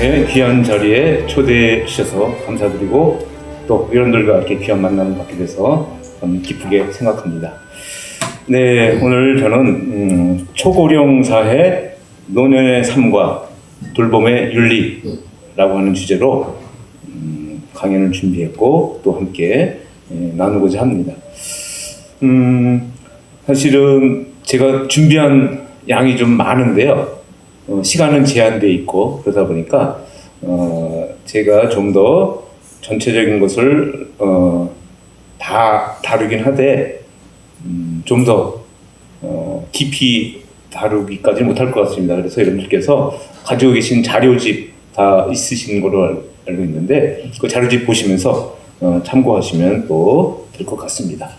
이렇게 귀한 자리에 초대해 주셔서 감사드리고 또 위원들과 이렇게 귀한 만남을 갖게 돼서 기쁘게 생각합니다. 네, 오늘 저는 초고령 사회 노년의 삶과 돌봄의 윤리라고 하는 주제로 강연을 준비했고 또 함께 나누고자 합니다. 사실은 제가 준비한 양이 좀 많은데요. 시간은 제한되어 있고 그러다 보니까 제가 좀 더 전체적인 것을 다 다루긴 하되 좀 더 깊이 다루기까지는 못할 것 같습니다. 그래서 여러분들께서 가지고 계신 자료집 다 있으신 걸로 알고 있는데 그 자료집 보시면서 참고하시면 또 될 것 같습니다.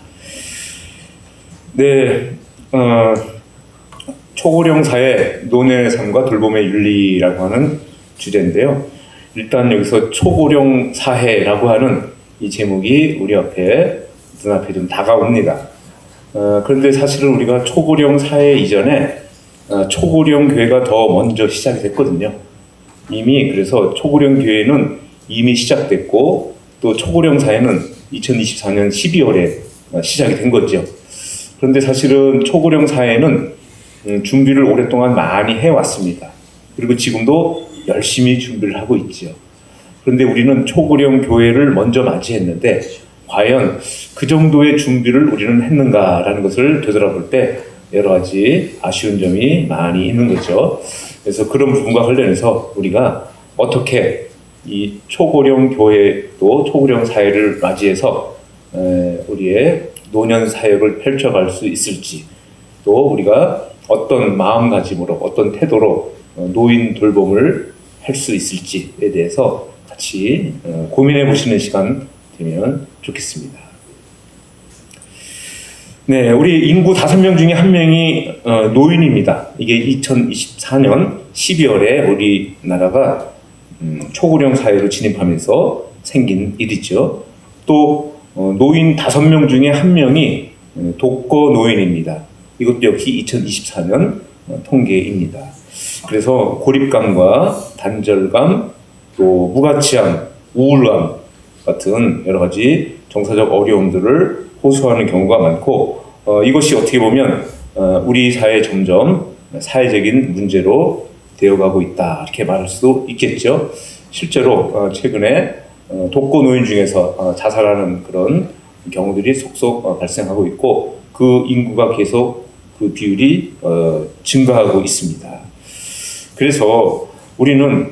네, 초고령 사회 노년의 삶과 돌봄의 윤리라고 하는 주제인데요. 일단 여기서 초고령 사회라고 하는 이 제목이 우리 눈앞에 좀 다가옵니다. 그런데 사실은 우리가 초고령 사회 이전에 초고령 교회가 더 먼저 시작이 됐거든요. 이미 그래서 초고령 교회는 이미 시작됐고 또 초고령 사회는 2024년 12월에 시작이 된 거죠. 그런데 사실은 초고령 사회는 준비를 오랫동안 많이 해왔습니다. 그리고 지금도 열심히 준비를 하고 있죠. 그런데 우리는 초고령 교회를 먼저 맞이했는데 과연 그 정도의 준비를 우리는 했는가라는 것을 되돌아볼 때 여러 가지 아쉬운 점이 많이 있는 거죠. 그래서 그런 부분과 관련해서 우리가 어떻게 이 초고령 교회 또 초고령 사회를 맞이해서 우리의 노년 사역을 펼쳐갈 수 있을지 또 우리가 어떤 마음가짐으로 어떤 태도로 노인 돌봄을 할 수 있을지에 대해서 같이 고민해 보시는 시간 되면 좋겠습니다. 네, 우리 인구 5명 중에 1명이 노인입니다. 이게 2024년 12월에 우리나라가 초고령 사회로 진입하면서 생긴 일이죠. 또 노인 5명 중에 1명이 독거 노인입니다. 이것도 역시 2024년 통계입니다. 그래서 고립감과 단절감, 또 무가치함, 우울감 같은 여러 가지 정서적 어려움들을 호소하는 경우가 많고 이것이 어떻게 보면 우리 사회에 점점 사회적인 문제로 되어가고 있다 이렇게 말할 수도 있겠죠. 실제로 최근에 독거 노인 중에서 자살하는 그런 경우들이 속속 발생하고 있고 그 인구가 계속 그 비율이 증가하고 있습니다. 그래서 우리는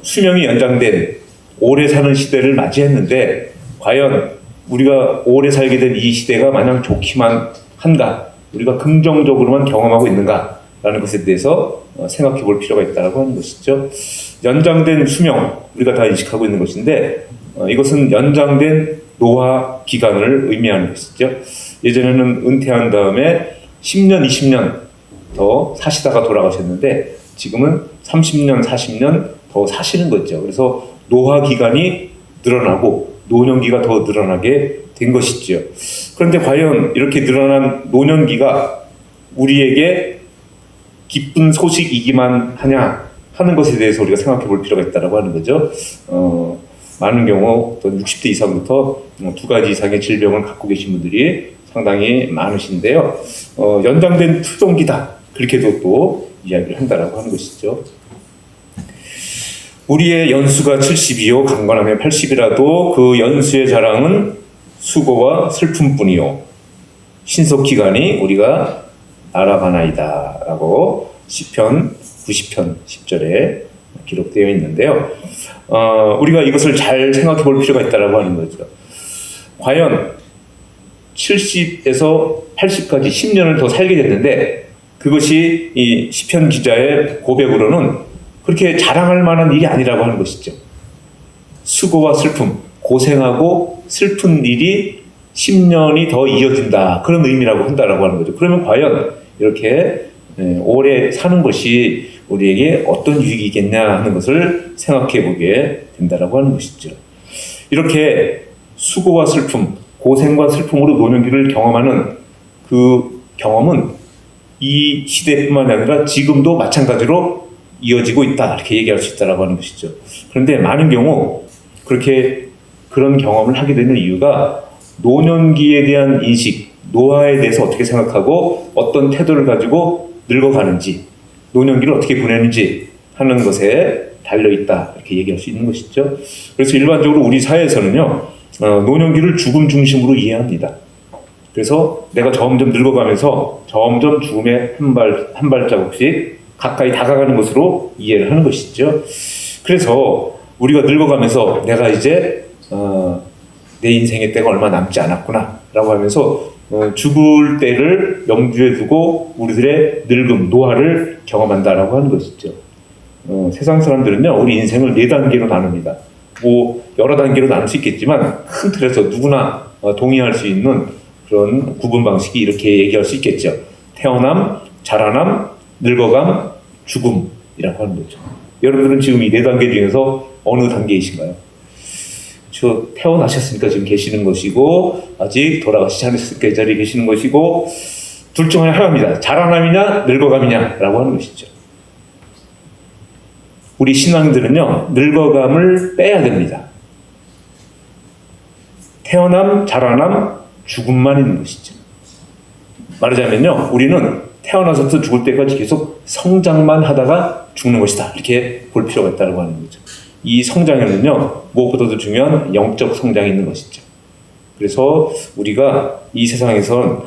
수명이 연장된 오래 사는 시대를 맞이했는데 과연 우리가 오래 살게 된 이 시대가 마냥 좋기만 한가? 우리가 긍정적으로만 경험하고 있는가? 라는 것에 대해서 생각해 볼 필요가 있다고 하는 것이죠. 연장된 수명, 우리가 다 인식하고 있는 것인데 이것은 연장된 노화 기간을 의미하는 것이죠. 예전에는 은퇴한 다음에 10년, 20년 더 사시다가 돌아가셨는데 지금은 30년, 40년 더 사시는 거죠. 그래서 노화 기간이 늘어나고 노년기가 더 늘어나게 된 것이죠. 그런데 과연 이렇게 늘어난 노년기가 우리에게 기쁜 소식이기만 하냐 하는 것에 대해서 우리가 생각해 볼 필요가 있다고 하는 거죠. 많은 경우 또 60대 이상부터 2가지 이상의 질병을 갖고 계신 분들이 상당히 많으신데요. 연장된 투동기다 그렇게도 또 이야기를 한다라고 하는 것이죠. 우리의 연수가 70이요 강건하면 80이라도 그 연수의 자랑은 수고와 슬픔뿐이요 신속기간이 우리가 날아가나이다 라고 시편 90편 10절에 기록되어 있는데요. 우리가 이것을 잘 생각해 볼 필요가 있다고 하는 거죠. 과연 70에서 80까지 10년을 더 살게 됐는데 그것이 이 시편 기자의 고백으로는 그렇게 자랑할 만한 일이 아니라고 하는 것이죠. 수고와 슬픔, 고생하고 슬픈 일이 10년이 더 이어진다. 그런 의미라고 한다라고 하는 거죠. 그러면 과연 이렇게 오래 사는 것이 우리에게 어떤 유익이겠냐 하는 것을 생각해 보게 된다라고 하는 것이죠. 이렇게 수고와 슬픔, 고생과 슬픔으로 노년기를 경험하는 그 경험은 이 시대뿐만 아니라 지금도 마찬가지로 이어지고 있다 이렇게 얘기할 수 있다라고 하는 것이죠. 그런데 많은 경우 그렇게 그런 경험을 하게 되는 이유가 노년기에 대한 인식, 노화에 대해서 어떻게 생각하고 어떤 태도를 가지고 늙어가는지, 노년기를 어떻게 보내는지 하는 것에 달려있다 이렇게 얘기할 수 있는 것이죠. 그래서 일반적으로 우리 사회에서는요, 노년기를 죽음 중심으로 이해합니다. 그래서 내가 점점 늙어가면서 점점 죽음의 한 발자국씩 가까이 다가가는 것으로 이해를 하는 것이죠. 그래서 우리가 늙어가면서 내가 이제 내 인생의 때가 얼마 남지 않았구나 라고 하면서 죽을 때를 염두에 두고 우리들의 늙음, 노화를 경험한다라고 하는 것이죠. 세상 사람들은요, 우리 인생을 4단계로 나눕니다. 뭐 여러 단계로 나눌 수 있겠지만 큰 틀에서 누구나 동의할 수 있는 그런 구분 방식이 이렇게 얘기할 수 있겠죠. 태어남, 자라남, 늙어감, 죽음이라고 하는 거죠. 여러분들은 지금 이 4단계 중에서 어느 단계이신가요? 저 태어나셨으니까 지금 계시는 것이고, 아직 돌아가시지 않으셨으니까 이 자리에 계시는 것이고, 둘 중 하나입니다. 자라남이냐 늙어감이냐라고 하는 것이죠. 우리 신앙들은요, 늙어감을 빼야 됩니다. 태어남, 자라남, 죽음만 있는 것이죠. 말하자면요, 우리는 태어나서부터 죽을 때까지 계속 성장만 하다가 죽는 것이다 이렇게 볼 필요가 있다고 하는 거죠. 이 성장에는요, 무엇보다도 중요한 영적 성장이 있는 것이죠. 그래서 우리가 이 세상에선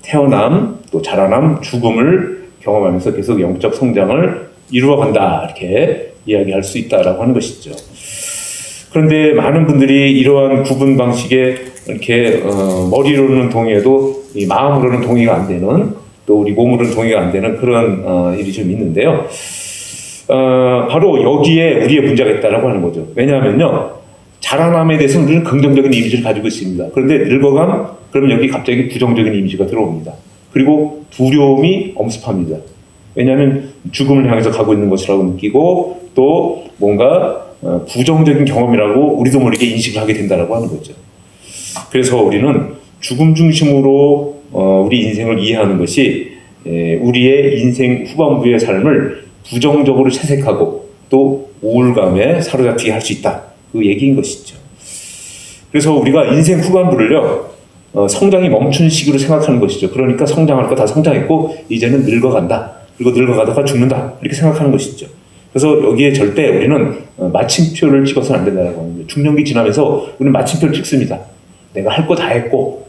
태어남, 또 자라남, 죽음을 경험하면서 계속 영적 성장을 이루어간다 이렇게 이야기할 수 있다라고 하는 것이죠. 그런데 많은 분들이 이러한 구분 방식에 이렇게 머리로는 동의해도 이 마음으로는 동의가 안 되는, 또 우리 몸으로는 동의가 안 되는 그런 일이 좀 있는데요. 바로 여기에 우리의 문제가 있다라고 하는 거죠. 왜냐하면요, 자라남에 대해서는 우리는 긍정적인 이미지를 가지고 있습니다. 그런데 늙어감, 그럼 여기 갑자기 부정적인 이미지가 들어옵니다. 그리고 두려움이 엄습합니다. 왜냐하면 죽음을 향해서 가고 있는 것이라고 느끼고, 또 뭔가 부정적인 경험이라고 우리도 모르게 인식을 하게 된다라고 하는 거죠. 그래서 우리는 죽음 중심으로 우리 인생을 이해하는 것이 우리의 인생 후반부의 삶을 부정적으로 채색하고 또 우울감에 사로잡히게 할 수 있다, 그 얘기인 것이죠. 그래서 우리가 인생 후반부를요, 성장이 멈춘 시기로 생각하는 것이죠. 그러니까 성장할 거 다 성장했고 이제는 늙어간다, 그리고 늙어가다가 죽는다 이렇게 생각하는 것이죠. 그래서 여기에 절대 우리는 마침표를 찍어서는 안 된다는 겁니다. 중년기 지나면서 우리는 마침표를 찍습니다. 내가 할 거 다 했고,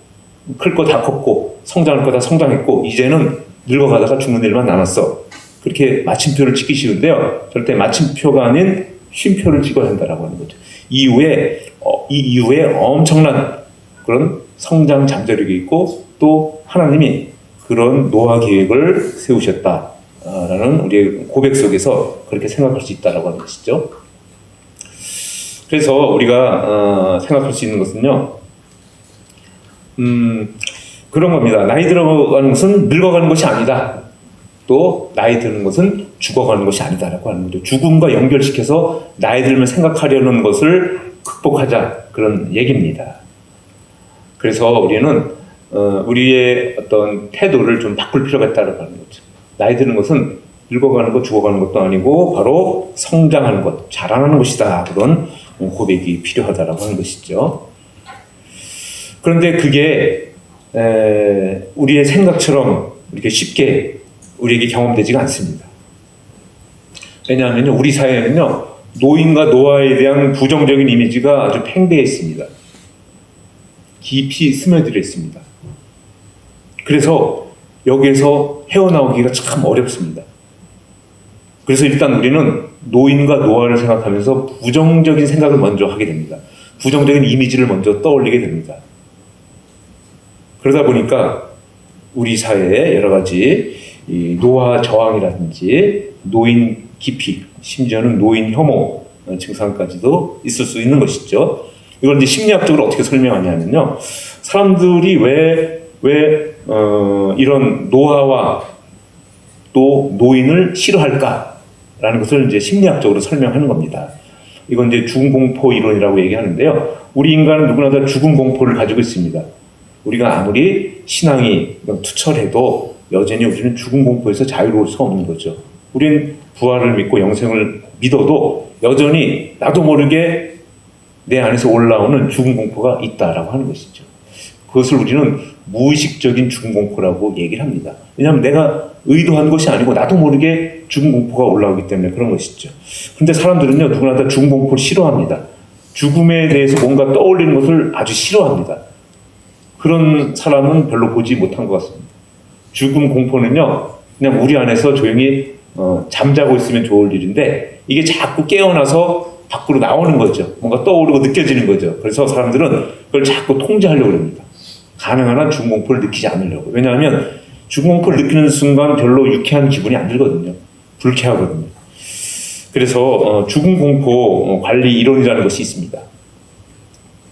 클 거 다 컸고, 성장할 거 다 성장했고, 이제는 늙어가다가 죽는 일만 남았어. 그렇게 마침표를 찍기 쉬운데요, 절대 마침표가 아닌 쉼표를 찍어야 한다라고 하는 거죠. 이 이후에 엄청난 그런 성장 잠재력이 있고, 또 하나님이 그런 노화 계획을 세우셨다라는 우리의 고백 속에서 그렇게 생각할 수 있다라고 하는 것이죠. 그래서 우리가 생각할 수 있는 것은요, 그런 겁니다. 나이 들어가는 것은 늙어가는 것이 아니다. 또 나이 드는 것은 죽어가는 것이 아니다라고 하는 거죠. 죽음과 연결시켜서 나이 들면 생각하려는 것을 극복하자, 그런 얘기입니다. 그래서 우리는 우리의 어떤 태도를 좀 바꿀 필요가 있다고 하는 거죠. 나이 드는 것은 늙어가는 것, 죽어가는 것도 아니고 바로 성장하는 것, 자라나는 것이다, 그런 고백이 필요하다라고 하는 것이죠. 그런데 그게 우리의 생각처럼 이렇게 쉽게 우리에게 경험되지가 않습니다. 왜냐하면 우리 사회에는요, 노인과 노화에 대한 부정적인 이미지가 아주 팽배해 있습니다. 깊이 스며들어 있습니다. 그래서 여기에서 헤어나오기가 참 어렵습니다. 그래서 일단 우리는 노인과 노화를 생각하면서 부정적인 생각을 먼저 하게 됩니다. 부정적인 이미지를 먼저 떠올리게 됩니다. 그러다 보니까 우리 사회에 여러 가지 이 노화 저항이라든지 노인 기피, 심지어는 노인 혐오 증상까지도 있을 수 있는 것이죠. 이걸 이제 심리학적으로 어떻게 설명하냐면요, 사람들이 왜 이런 노화와 또 노인을 싫어할까라는 것을 이제 심리학적으로 설명하는 겁니다. 이건 이제 죽음 공포 이론이라고 얘기하는데요. 우리 인간은 누구나 다 죽음 공포를 가지고 있습니다. 우리가 아무리 신앙이 투철해도 여전히 우리는 죽음 공포에서 자유로울 수 없는 거죠. 우린 부활을 믿고 영생을 믿어도 여전히 나도 모르게 내 안에서 올라오는 죽음 공포가 있다라고 하는 것이죠. 그것을 우리는 무의식적인 죽음 공포라고 얘기를 합니다. 왜냐하면 내가 의도한 것이 아니고 나도 모르게 죽음 공포가 올라오기 때문에 그런 것이죠. 근데 사람들은요, 누구나 다 죽음 공포를 싫어합니다. 죽음에 대해서 뭔가 떠올리는 것을 아주 싫어합니다. 그런 사람은 별로 보지 못한 것 같습니다. 죽음 공포는요, 그냥 우리 안에서 조용히 잠자고 있으면 좋을 일인데 이게 자꾸 깨어나서 밖으로 나오는 거죠. 뭔가 떠오르고 느껴지는 거죠. 그래서 사람들은 그걸 자꾸 통제하려고 합니다. 가능한 한 죽음 공포를 느끼지 않으려고. 왜냐하면 죽음 공포를 느끼는 순간 별로 유쾌한 기분이 안 들거든요. 불쾌하거든요. 그래서 죽음 공포 관리 이론이라는 것이 있습니다.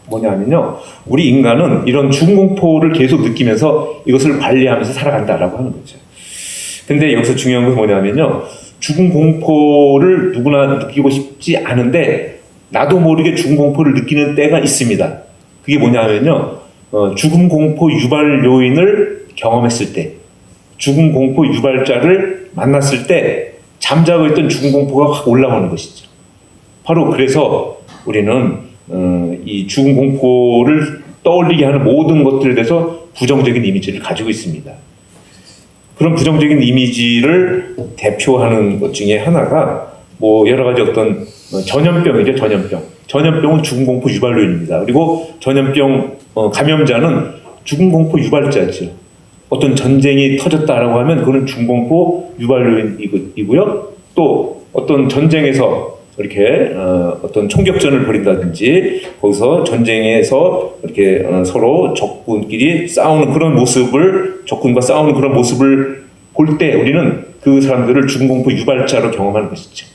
뭐냐면요, 우리 인간은 이런 죽음 공포를 계속 느끼면서 이것을 관리하면서 살아간다라고 하는 거죠. 근데 여기서 중요한 건 뭐냐면요, 죽음 공포를 누구나 느끼고 싶지 않은데 나도 모르게 죽음 공포를 느끼는 때가 있습니다. 그게 뭐냐면요, 죽음 공포 유발 요인을 경험했을 때, 죽음 공포 유발자를 만났을 때 잠자고 있던 죽음 공포가 확 올라오는 것이죠. 바로 그래서 우리는 이 죽음 공포를 떠올리게 하는 모든 것들에 대해서 부정적인 이미지를 가지고 있습니다. 그런 부정적인 이미지를 대표하는 것 중에 하나가 뭐 여러 가지 어떤 전염병이죠. 전염병은 죽음 공포 유발 요인입니다. 그리고 전염병 감염자는 죽음 공포 유발자죠. 어떤 전쟁이 터졌다라고 하면 그거는 죽음 공포 유발 요인이고요. 또 어떤 전쟁에서 이렇게 어떤 총격전을 벌인다든지 거기서 전쟁에서 이렇게 서로 적군끼리 싸우는 그런 모습을, 적군과 싸우는 그런 모습을 볼 때 우리는 그 사람들을 죽음 공포 유발자로 경험하는 것이죠.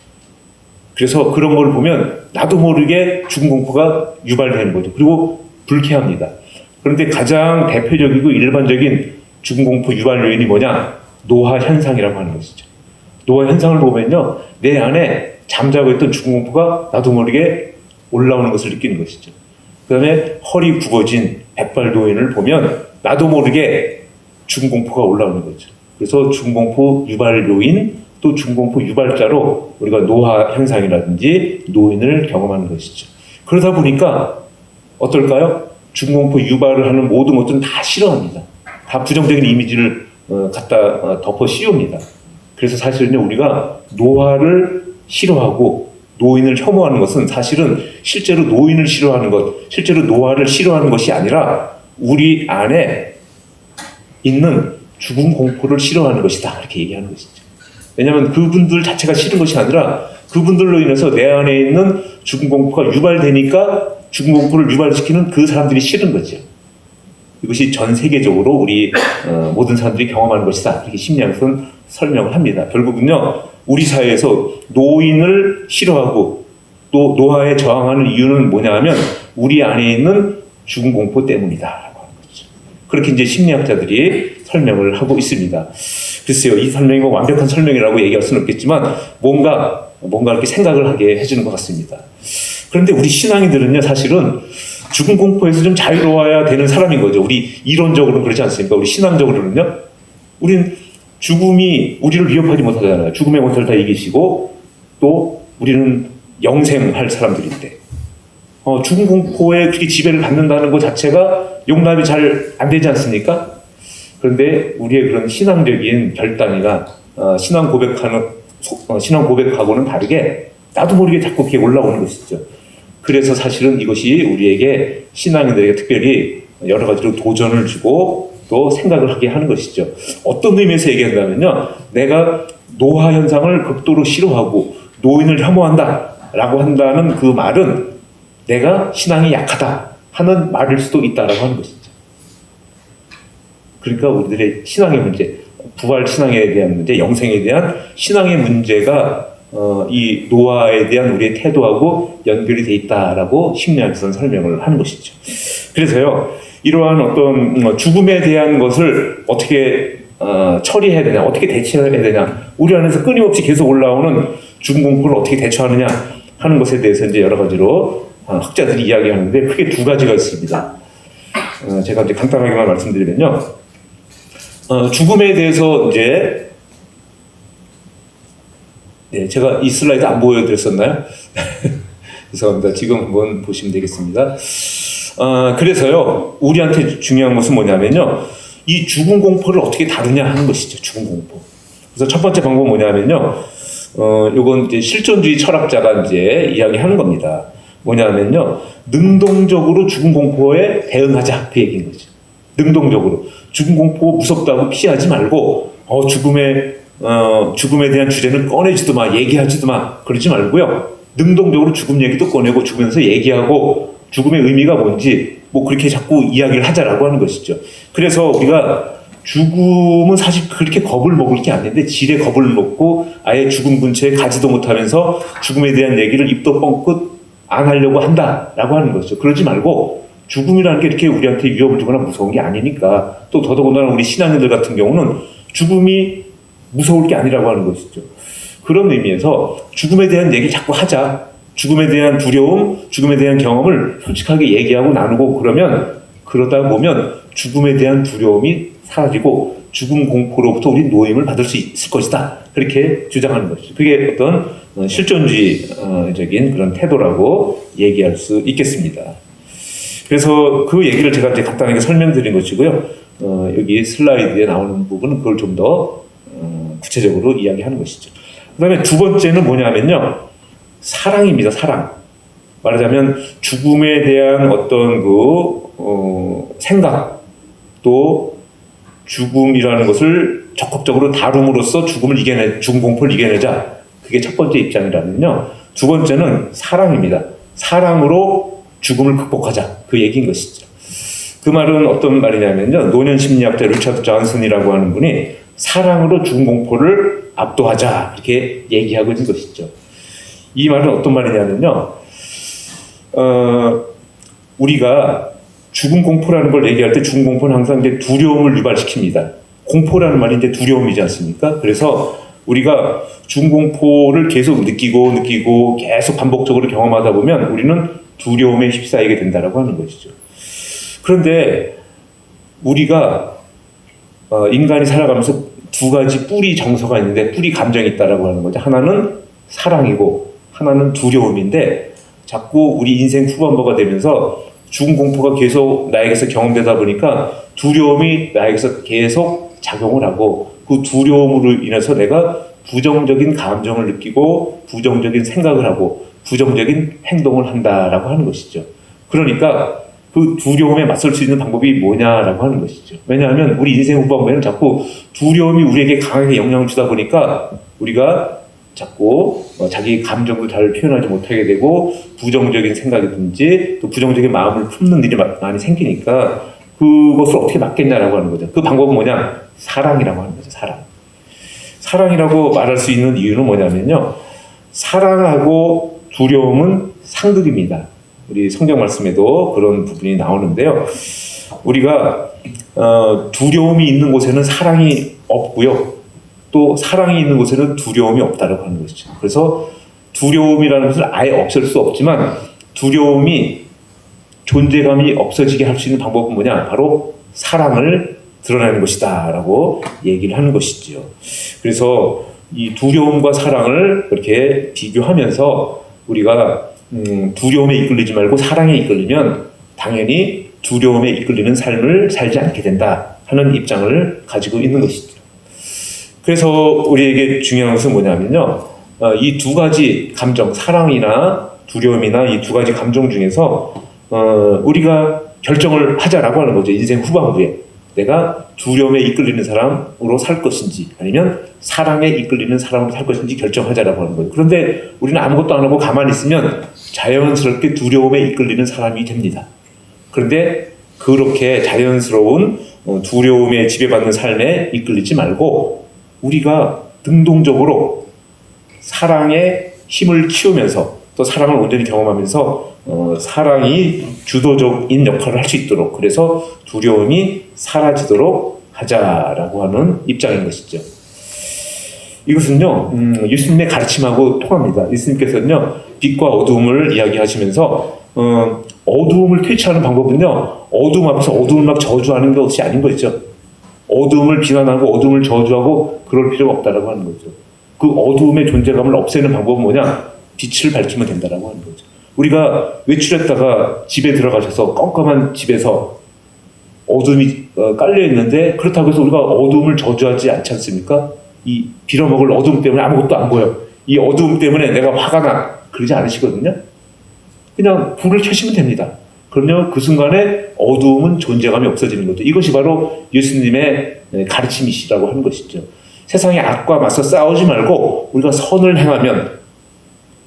그래서 그런 걸 보면 나도 모르게 죽음 공포가 유발되는 거죠. 그리고 불쾌합니다. 그런데 가장 대표적이고 일반적인 죽음 공포 유발 요인이 뭐냐? 노화 현상이라고 하는 것이죠. 노화 현상을 보면요, 내 안에 잠자고 있던 죽음 공포가 나도 모르게 올라오는 것을 느끼는 것이죠. 그 다음에 허리 굽어진 백발 노인을 보면 나도 모르게 죽음 공포가 올라오는 거죠. 그래서 죽음 공포 유발 요인, 또 죽음 공포 유발자로 우리가 노화 현상이라든지 노인을 경험하는 것이죠. 그러다 보니까 어떨까요? 죽음 공포 유발을 하는 모든 것들은 다 싫어합니다. 다 부정적인 이미지를 갖다 덮어 씌웁니다. 그래서 사실은요, 우리가 노화를 싫어하고 노인을 혐오하는 것은 사실은 실제로 노인을 싫어하는 것, 실제로 노화를 싫어하는 것이 아니라 우리 안에 있는 죽음 공포를 싫어하는 것이다, 이렇게 얘기하는 것이죠. 왜냐하면 그분들 자체가 싫은 것이 아니라 그분들로 인해서 내 안에 있는 죽음 공포가 유발되니까 죽음 공포를 유발시키는 그 사람들이 싫은 거죠. 이것이 전 세계적으로 우리 모든 사람들이 경험하는 것이다, 이렇게 심리학에서는 설명을 합니다. 결국은요, 우리 사회에서 노인을 싫어하고 또 노화에 저항하는 이유는 뭐냐 하면 우리 안에 있는 죽음 공포 때문이다라고 하는 거죠. 그렇게 이제 심리학자들이 설명을 하고 있습니다. 글쎄요, 이 설명이 뭐 완벽한 설명이라고 얘기할 수는 없겠지만 뭔가 이렇게 생각을 하게 해주는 것 같습니다. 그런데 우리 신앙인들은요, 사실은 죽음 공포에서 좀 자유로워야 되는 사람인 거죠. 우리 이론적으로는 그렇지 않습니까? 우리 신앙적으로는요, 우린 죽음이 우리를 위협하지 못하잖아요. 죽음의 권세를 다 이기시고 또 우리는 영생할 사람들인데 죽음 공포에 그렇게 지배를 받는다는 것 자체가 용납이 잘 안 되지 않습니까? 그런데 우리의 그런 신앙적인 결단이나 신앙 고백하고는 다르게 나도 모르게 자꾸 그렇게 올라오는 것이죠. 그래서 사실은 이것이 우리에게 신앙인들에게 특별히 여러 가지로 도전을 주고 또 생각을 하게 하는 것이죠. 어떤 의미에서 얘기한다면요, 내가 노화 현상을 극도로 싫어하고 노인을 혐오한다라고 한다는 그 말은 내가 신앙이 약하다 하는 말일 수도 있다라고 하는 것이죠. 그러니까 우리들의 신앙의 문제, 부활 신앙에 대한 문제, 영생에 대한 신앙의 문제가 이 노화에 대한 우리의 태도하고 연결이 돼 있다라고 심리학에서는 설명을 하는 것이죠. 그래서요, 이러한 어떤 죽음에 대한 것을 어떻게 처리해야 되냐, 어떻게 대처해야 되냐, 우리 안에서 끊임없이 계속 올라오는 죽음 공포를 어떻게 대처하느냐 하는 것에 대해서 이제 여러 가지로 학자들이 이야기하는데 크게 두 가지가 있습니다. 제가 이제 간단하게만 말씀드리면요, 죽음에 대해서 이제 네, 제가 이 슬라이드 안 보여드렸었나요? 죄송합니다. 지금 한번 보시면 되겠습니다. 그래서요, 우리한테 중요한 것은 뭐냐면요, 이 죽음 공포를 어떻게 다루냐 하는 것이죠. 죽음 공포. 그래서 첫 번째 방법은 뭐냐면요, 요건 이제 실존주의 철학자가 이제 이야기하는 겁니다. 뭐냐면요, 능동적으로 죽음 공포에 대응하자, 그 얘기인 거죠. 능동적으로 죽음 공포 무섭다고 피하지 말고 죽음에 대한 주제는 꺼내지도 마, 얘기하지도 마, 그러지 말고요. 능동적으로 죽음 얘기도 꺼내고 죽으면서 얘기하고 죽음의 의미가 뭔지 뭐 그렇게 자꾸 이야기를 하자라고 하는 것이죠. 그래서 우리가 죽음은 사실 그렇게 겁을 먹을 게 아닌데 지레 겁을 먹고 아예 죽음 근처에 가지도 못하면서 죽음에 대한 얘기를 입도 뻥끗 안 하려고 한다라고 하는 것이죠. 그러지 말고 죽음이라는 게 이렇게 우리한테 위협을 주거나 무서운 게 아니니까, 또 더더군다나 우리 신앙인들 같은 경우는 죽음이 무서울 게 아니라고 하는 것이죠. 그런 의미에서 죽음에 대한 얘기 자꾸 하자. 죽음에 대한 두려움, 죽음에 대한 경험을 솔직하게 얘기하고 나누고 그러다 보면 죽음에 대한 두려움이 사라지고 죽음 공포로부터 우리 노임을 받을 수 있을 것이다. 그렇게 주장하는 것이죠. 그게 어떤 실존주의적인 그런 태도라고 얘기할 수 있겠습니다. 그래서 그 얘기를 제가 이제 간단하게 설명드린 것이고요. 여기 슬라이드에 나오는 부분은 그걸 좀 더 구체적으로 이야기하는 것이죠. 그 다음에 두 번째는 뭐냐면요, 사랑입니다. 사랑. 말하자면 죽음에 대한 어떤 생각, 또 죽음이라는 것을 적극적으로 다룸으로써 죽음 공포를 이겨내자. 그게 첫 번째 입장이라면요, 두 번째는 사랑입니다. 사랑으로 죽음을 극복하자. 그 얘기인 것이죠. 그 말은 어떤 말이냐면요, 노년 심리학자 리차드 존슨이라고 하는 분이 사랑으로 죽음 공포를 압도하자, 이렇게 얘기하고 있는 것이죠. 이 말은 어떤 말이냐면요, 우리가 죽음 공포라는 걸 얘기할 때 죽음 공포는 항상 이제 두려움을 유발시킵니다. 공포라는 말이 이제 두려움이지 않습니까? 그래서 우리가 죽음 공포를 계속 느끼고 계속 반복적으로 경험하다 보면 우리는 두려움에 휩싸이게 된다라고 하는 것이죠. 그런데 우리가 인간이 살아가면서 두 가지 뿌리 정서가 있는데, 뿌리 감정이 있다라고 하는 거죠. 하나는 사랑이고 하나는 두려움인데, 자꾸 우리 인생 후반부가 되면서 죽음 공포가 계속 나에게서 경험되다 보니까 두려움이 나에게서 계속 작용을 하고, 그 두려움으로 인해서 내가 부정적인 감정을 느끼고 부정적인 생각을 하고 부정적인 행동을 한다라고 하는 것이죠. 그러니까 그 두려움에 맞설 수 있는 방법이 뭐냐라고 하는 것이죠. 왜냐하면 우리 인생 후반부에는 자꾸 두려움이 우리에게 강하게 영향을 주다 보니까 우리가 자꾸 자기 감정도 잘 표현하지 못하게 되고 부정적인 생각이든지 또 부정적인 마음을 품는 일이 많이 생기니까 그것을 어떻게 막겠냐라고 하는 거죠. 그 방법은 뭐냐? 사랑이라고 하는 거죠. 사랑이라고 말할 수 있는 이유는 뭐냐면요, 사랑하고 두려움은 상극입니다. 우리 성경 말씀에도 그런 부분이 나오는데요, 우리가 두려움이 있는 곳에는 사랑이 없고요, 또 사랑이 있는 곳에는 두려움이 없다라고 하는 것이죠. 그래서 두려움이라는 것을 아예 없앨 수 없지만 두려움이 존재감이 없어지게 할 수 있는 방법은 뭐냐? 바로 사랑을 드러내는 것이다 라고 얘기를 하는 것이죠. 그래서 이 두려움과 사랑을 그렇게 비교하면서 우리가 두려움에 이끌리지 말고 사랑에 이끌리면 당연히 두려움에 이끌리는 삶을 살지 않게 된다 하는 입장을 가지고 있는 것이죠. 그래서 우리에게 중요한 것은 뭐냐면요, 이 두 가지 감정, 사랑이나 두려움이나 이 두 가지 감정 중에서 우리가 결정을 하자라고 하는 거죠. 인생 후반부에 내가 두려움에 이끌리는 사람으로 살 것인지 아니면 사랑에 이끌리는 사람으로 살 것인지 결정하자라고 하는 거예요. 그런데 우리는 아무것도 안 하고 가만히 있으면 자연스럽게 두려움에 이끌리는 사람이 됩니다. 그런데 그렇게 자연스러운 두려움에 지배받는 삶에 이끌리지 말고 우리가 능동적으로 사랑의 힘을 키우면서 또 사랑을 온전히 경험하면서 사랑이 주도적인 역할을 할 수 있도록, 그래서 두려움이 사라지도록 하자라고 하는 입장인 것이죠. 이것은요, 예수님의 가르침하고 통합니다. 예수님께서는요, 빛과 어두움을 이야기하시면서 어두움을 퇴치하는 방법은요, 어두움 앞에서 어두움을 막 저주하는 것이 아닌 거죠. 어두움을 비난하고 어두움을 저주하고 그럴 필요가 없다라고 하는 거죠. 그 어두움의 존재감을 없애는 방법은 뭐냐? 빛을 밝히면 된다라고 하는 거죠. 우리가 외출했다가 집에 들어가셔서 깜깜한 집에서 어둠이 깔려 있는데 그렇다고 해서 우리가 어둠을 저주하지 않지 않습니까? 이 빌어먹을 어둠 때문에 아무것도 안 보여. 이 어둠 때문에 내가 화가 나. 그러지 않으시거든요. 그냥 불을 켜시면 됩니다. 그러면 그 순간에 어두움은 존재감이 없어지는 거죠. 이것이 바로 예수님의 가르침이시라고 하는 것이죠. 세상의 악과 맞서 싸우지 말고 우리가 선을 행하면,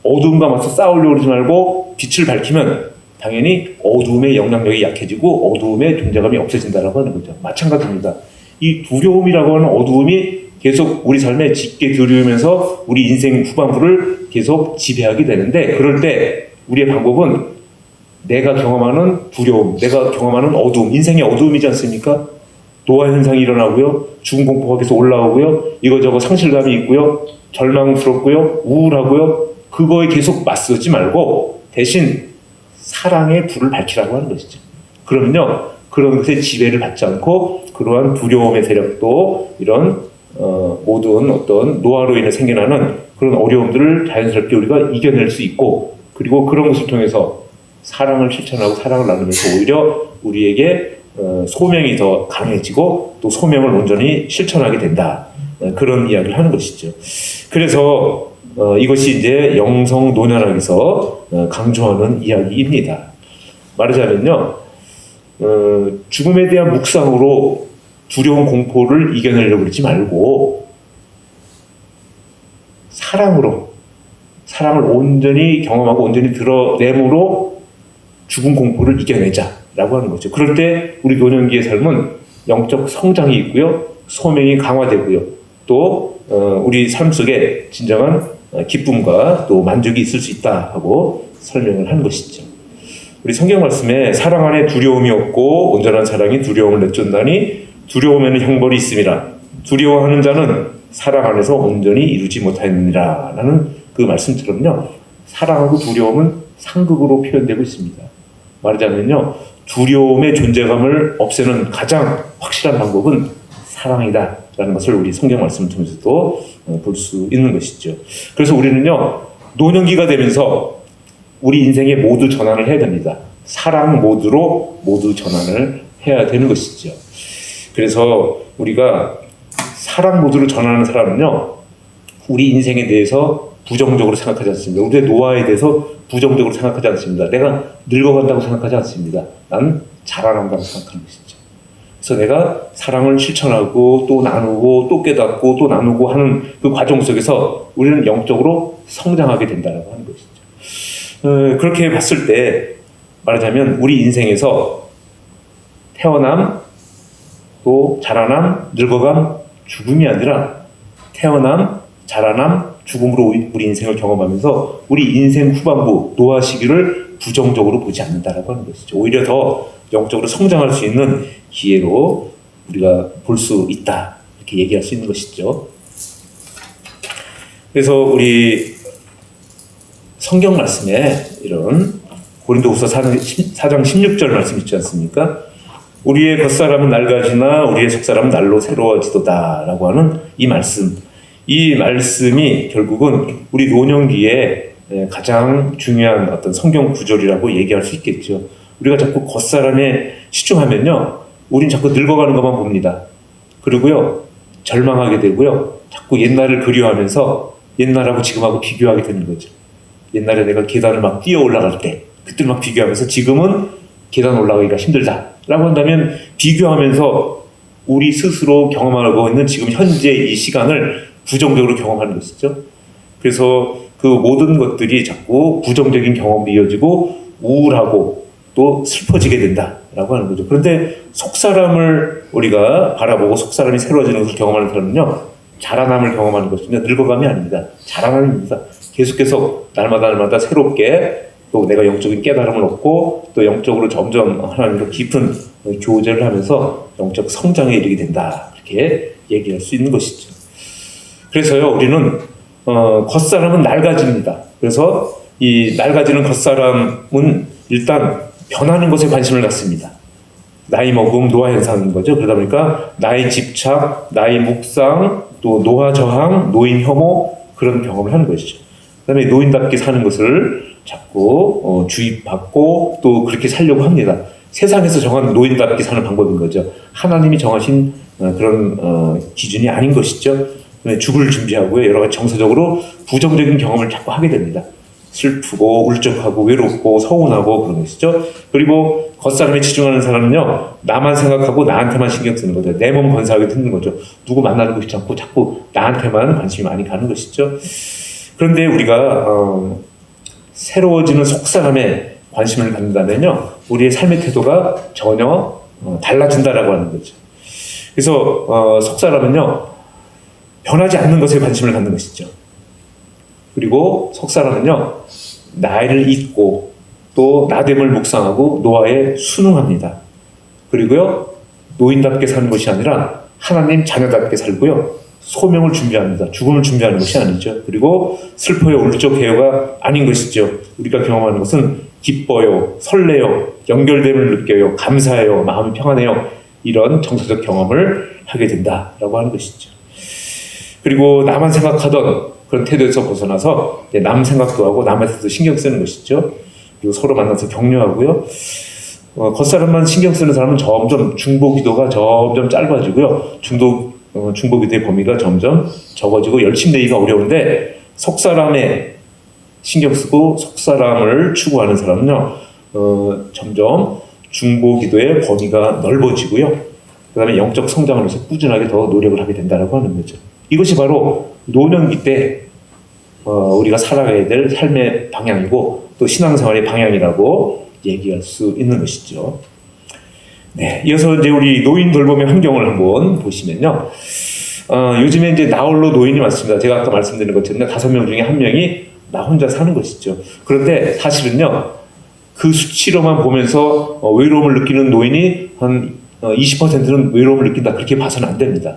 어두움과 맞서 싸우려고 그러지 말고 빛을 밝히면 당연히 어두움의 영향력이 약해지고 어두움의 존재감이 없어진다라고 하는 거죠. 마찬가지입니다. 이 두려움이라고 하는 어두움이 계속 우리 삶에 짙게 들이우면서 우리 인생 후반부를 계속 지배하게 되는데, 그럴 때 우리의 방법은 내가 경험하는 두려움, 내가 경험하는 어두움, 인생의 어두움이지 않습니까? 노화 현상이 일어나고요, 죽음 공포가 계속 올라오고요, 이거저거 상실감이 있고요, 절망스럽고요, 우울하고요. 그거에 계속 맞서지 말고 대신 사랑의 불을 밝히라고 하는 것이죠. 그러면요, 그런 것에 지배를 받지 않고 그러한 두려움의 세력도 이런 모든 어떤 노화로 인해 생겨나는 그런 어려움들을 자연스럽게 우리가 이겨낼 수 있고, 그리고 그런 것을 통해서 사랑을 실천하고 사랑을 나누면서 오히려 우리에게 소명이 더 강해지고 또 소명을 온전히 실천하게 된다. 그런 이야기를 하는 것이죠. 그래서 이것이 이제 영성 노년학에서 강조하는 이야기입니다. 말하자면요, 죽음에 대한 묵상으로 두려운 공포를 이겨내려고 그러지 말고 사랑을 온전히 경험하고 온전히 드러내므로 죽음 공포를 이겨내자라고 하는 거죠. 그럴 때 우리 노년기의 삶은 영적 성장이 있고요, 소명이 강화되고요, 또 우리 삶 속에 진정한 기쁨과 또 만족이 있을 수 있다 하고 설명을 한 것이죠. 우리 성경 말씀에 사랑 안에 두려움이 없고 온전한 사랑이 두려움을 내쫓나니 두려움에는 형벌이 있음이라. 두려워하는 자는 사랑 안에서 온전히 이루지 못하느니라 라는 그 말씀처럼요, 사랑하고 두려움은 상극으로 표현되고 있습니다. 말하자면요, 두려움의 존재감을 없애는 가장 확실한 방법은 사랑이다 라는 것을 우리 성경 말씀을 통해서도 볼 수 있는 것이죠. 그래서 우리는요, 노년기가 되면서 우리 인생의 모두 전환을 해야 됩니다. 사랑 모드로 모두 전환을 해야 되는 것이죠. 그래서 우리가 사랑 모드로 전환하는 사람은요, 우리 인생에 대해서 부정적으로 생각하지 않습니다. 우리의 노화에 대해서 부정적으로 생각하지 않습니다. 내가 늙어간다고 생각하지 않습니다. 난 자라난다고 생각하는 것이죠. 그래서 내가 사랑을 실천하고 또 나누고 또 깨닫고 또 나누고 하는 그 과정 속에서 우리는 영적으로 성장하게 된다고 하는 것이죠. 그렇게 봤을 때 말하자면 우리 인생에서 태어남, 또 자라남, 늙어감, 죽음이 아니라 태어남, 자라남, 죽음으로 우리 인생을 경험하면서 우리 인생 후반부 노화 시기를 부정적으로 보지 않는다라고 하는 것이죠. 오히려 더 영적으로 성장할 수 있는 기회로 우리가 볼 수 있다, 이렇게 얘기할 수 있는 것이죠. 그래서 우리 성경 말씀에 이런 고린도후서 4장 16절 말씀 있지 않습니까? 우리의 겉사람은 낡아지나 우리의 속사람은 날로 새로워지도다 라고 하는 이 말씀이 결국은 우리 노년기에 가장 중요한 어떤 성경 구절이라고 얘기할 수 있겠죠. 우리가 자꾸 겉사람에 치중하면요, 우린 자꾸 늙어가는 것만 봅니다. 그리고요, 절망하게 되고요, 자꾸 옛날을 그리워하면서 옛날하고 지금하고 비교하게 되는 거죠. 옛날에 내가 계단을 막 뛰어 올라갈 때 그때 막 비교하면서 지금은 계단 올라가기가 힘들다 라고 한다면, 비교하면서 우리 스스로 경험하고 있는 지금 현재 이 시간을 부정적으로 경험하는 것이죠. 그래서 그 모든 것들이 자꾸 부정적인 경험으로 이어지고 우울하고 또 슬퍼지게 된다라고 하는 거죠. 그런데 속사람을 우리가 바라보고 속사람이 새로워지는 것을 경험하는 사람은요, 자라남을 경험하는 것이며 늙어감이 아닙니다. 자라남입니다. 계속해서 날마다 새롭게 또 내가 영적인 깨달음을 얻고 또 영적으로 점점 하나님과 깊은 교제를 하면서 영적 성장에 이르게 된다, 이렇게 얘기할 수 있는 것이죠. 그래서요, 우리는 겉사람은 낡아집니다. 그래서 이 낡아지는 겉사람은 일단 변하는 것에 관심을 갖습니다. 나이 먹음, 노화 현상인 거죠. 그러다 보니까 나의 집착, 나의 묵상, 또 노화 저항, 노인 혐오 그런 경험을 하는 것이죠. 그다음에 노인답게 사는 것을 자꾸 주입받고 또 그렇게 살려고 합니다. 세상에서 정한 노인답게 사는 방법인 거죠. 하나님이 정하신 그런 기준이 아닌 것이죠. 죽을 준비하고요. 여러 가지 정서적으로 부정적인 경험을 자꾸 하게 됩니다. 슬프고 울적하고 외롭고 서운하고 그런 것이죠. 그리고 겉사람에 치중하는 사람은요, 나만 생각하고 나한테만 신경 쓰는 거죠. 내 몸 건사하게 듣는 거죠. 누구 만나는 것이 않고 자꾸 나한테만 관심이 많이 가는 것이죠. 그런데 우리가 새로워지는 속사람에 관심을 갖는다면요, 우리의 삶의 태도가 전혀 달라진다라고 하는 거죠. 그래서 속사람은요, 변하지 않는 것에 관심을 갖는 것이죠. 그리고 속사람은요, 나이를 잊고 또 나됨을 묵상하고 노화에 순응합니다. 그리고요, 노인답게 사는 것이 아니라 하나님 자녀답게 살고요, 소명을 준비합니다. 죽음을 준비하는 것이 아니죠. 그리고 슬퍼요, 울적해요가 아닌 것이죠. 우리가 경험하는 것은 기뻐요, 설레요, 연결됨을 느껴요, 감사해요, 마음이 평안해요. 이런 정서적 경험을 하게 된다라고 하는 것이죠. 그리고 나만 생각하던 그런 태도에서 벗어나서 남 생각도 하고 남에 대해서 신경 쓰는 것이죠. 그리고 서로 만나서 격려하고요. 겉사람만 신경 쓰는 사람은 점점 중보기도가 점점 짧아지고요. 중보기도의 범위가 점점 적어지고 열심내기가 어려운데, 속사람에 신경 쓰고 속사람을 추구하는 사람은요, 점점 중보기도의 범위가 넓어지고요. 그 다음에 영적 성장을 위해서 꾸준하게 더 노력을 하게 된다고 하는 거죠. 이것이 바로 노년기 때 우리가 살아가야 될 삶의 방향이고 또 신앙생활의 방향이라고 얘기할 수 있는 것이죠. 네, 이어서 이제 우리 노인 돌봄의 환경을 한번 보시면요. 요즘에 이제 나홀로 노인이 많습니다. 제가 아까 말씀드린 것처럼 5명 중에 1명이 나 혼자 사는 것이죠. 그런데 사실은요, 그 수치로만 보면서 외로움을 느끼는 노인이 한 20%는 외로움을 느낀다, 그렇게 봐서는 안 됩니다.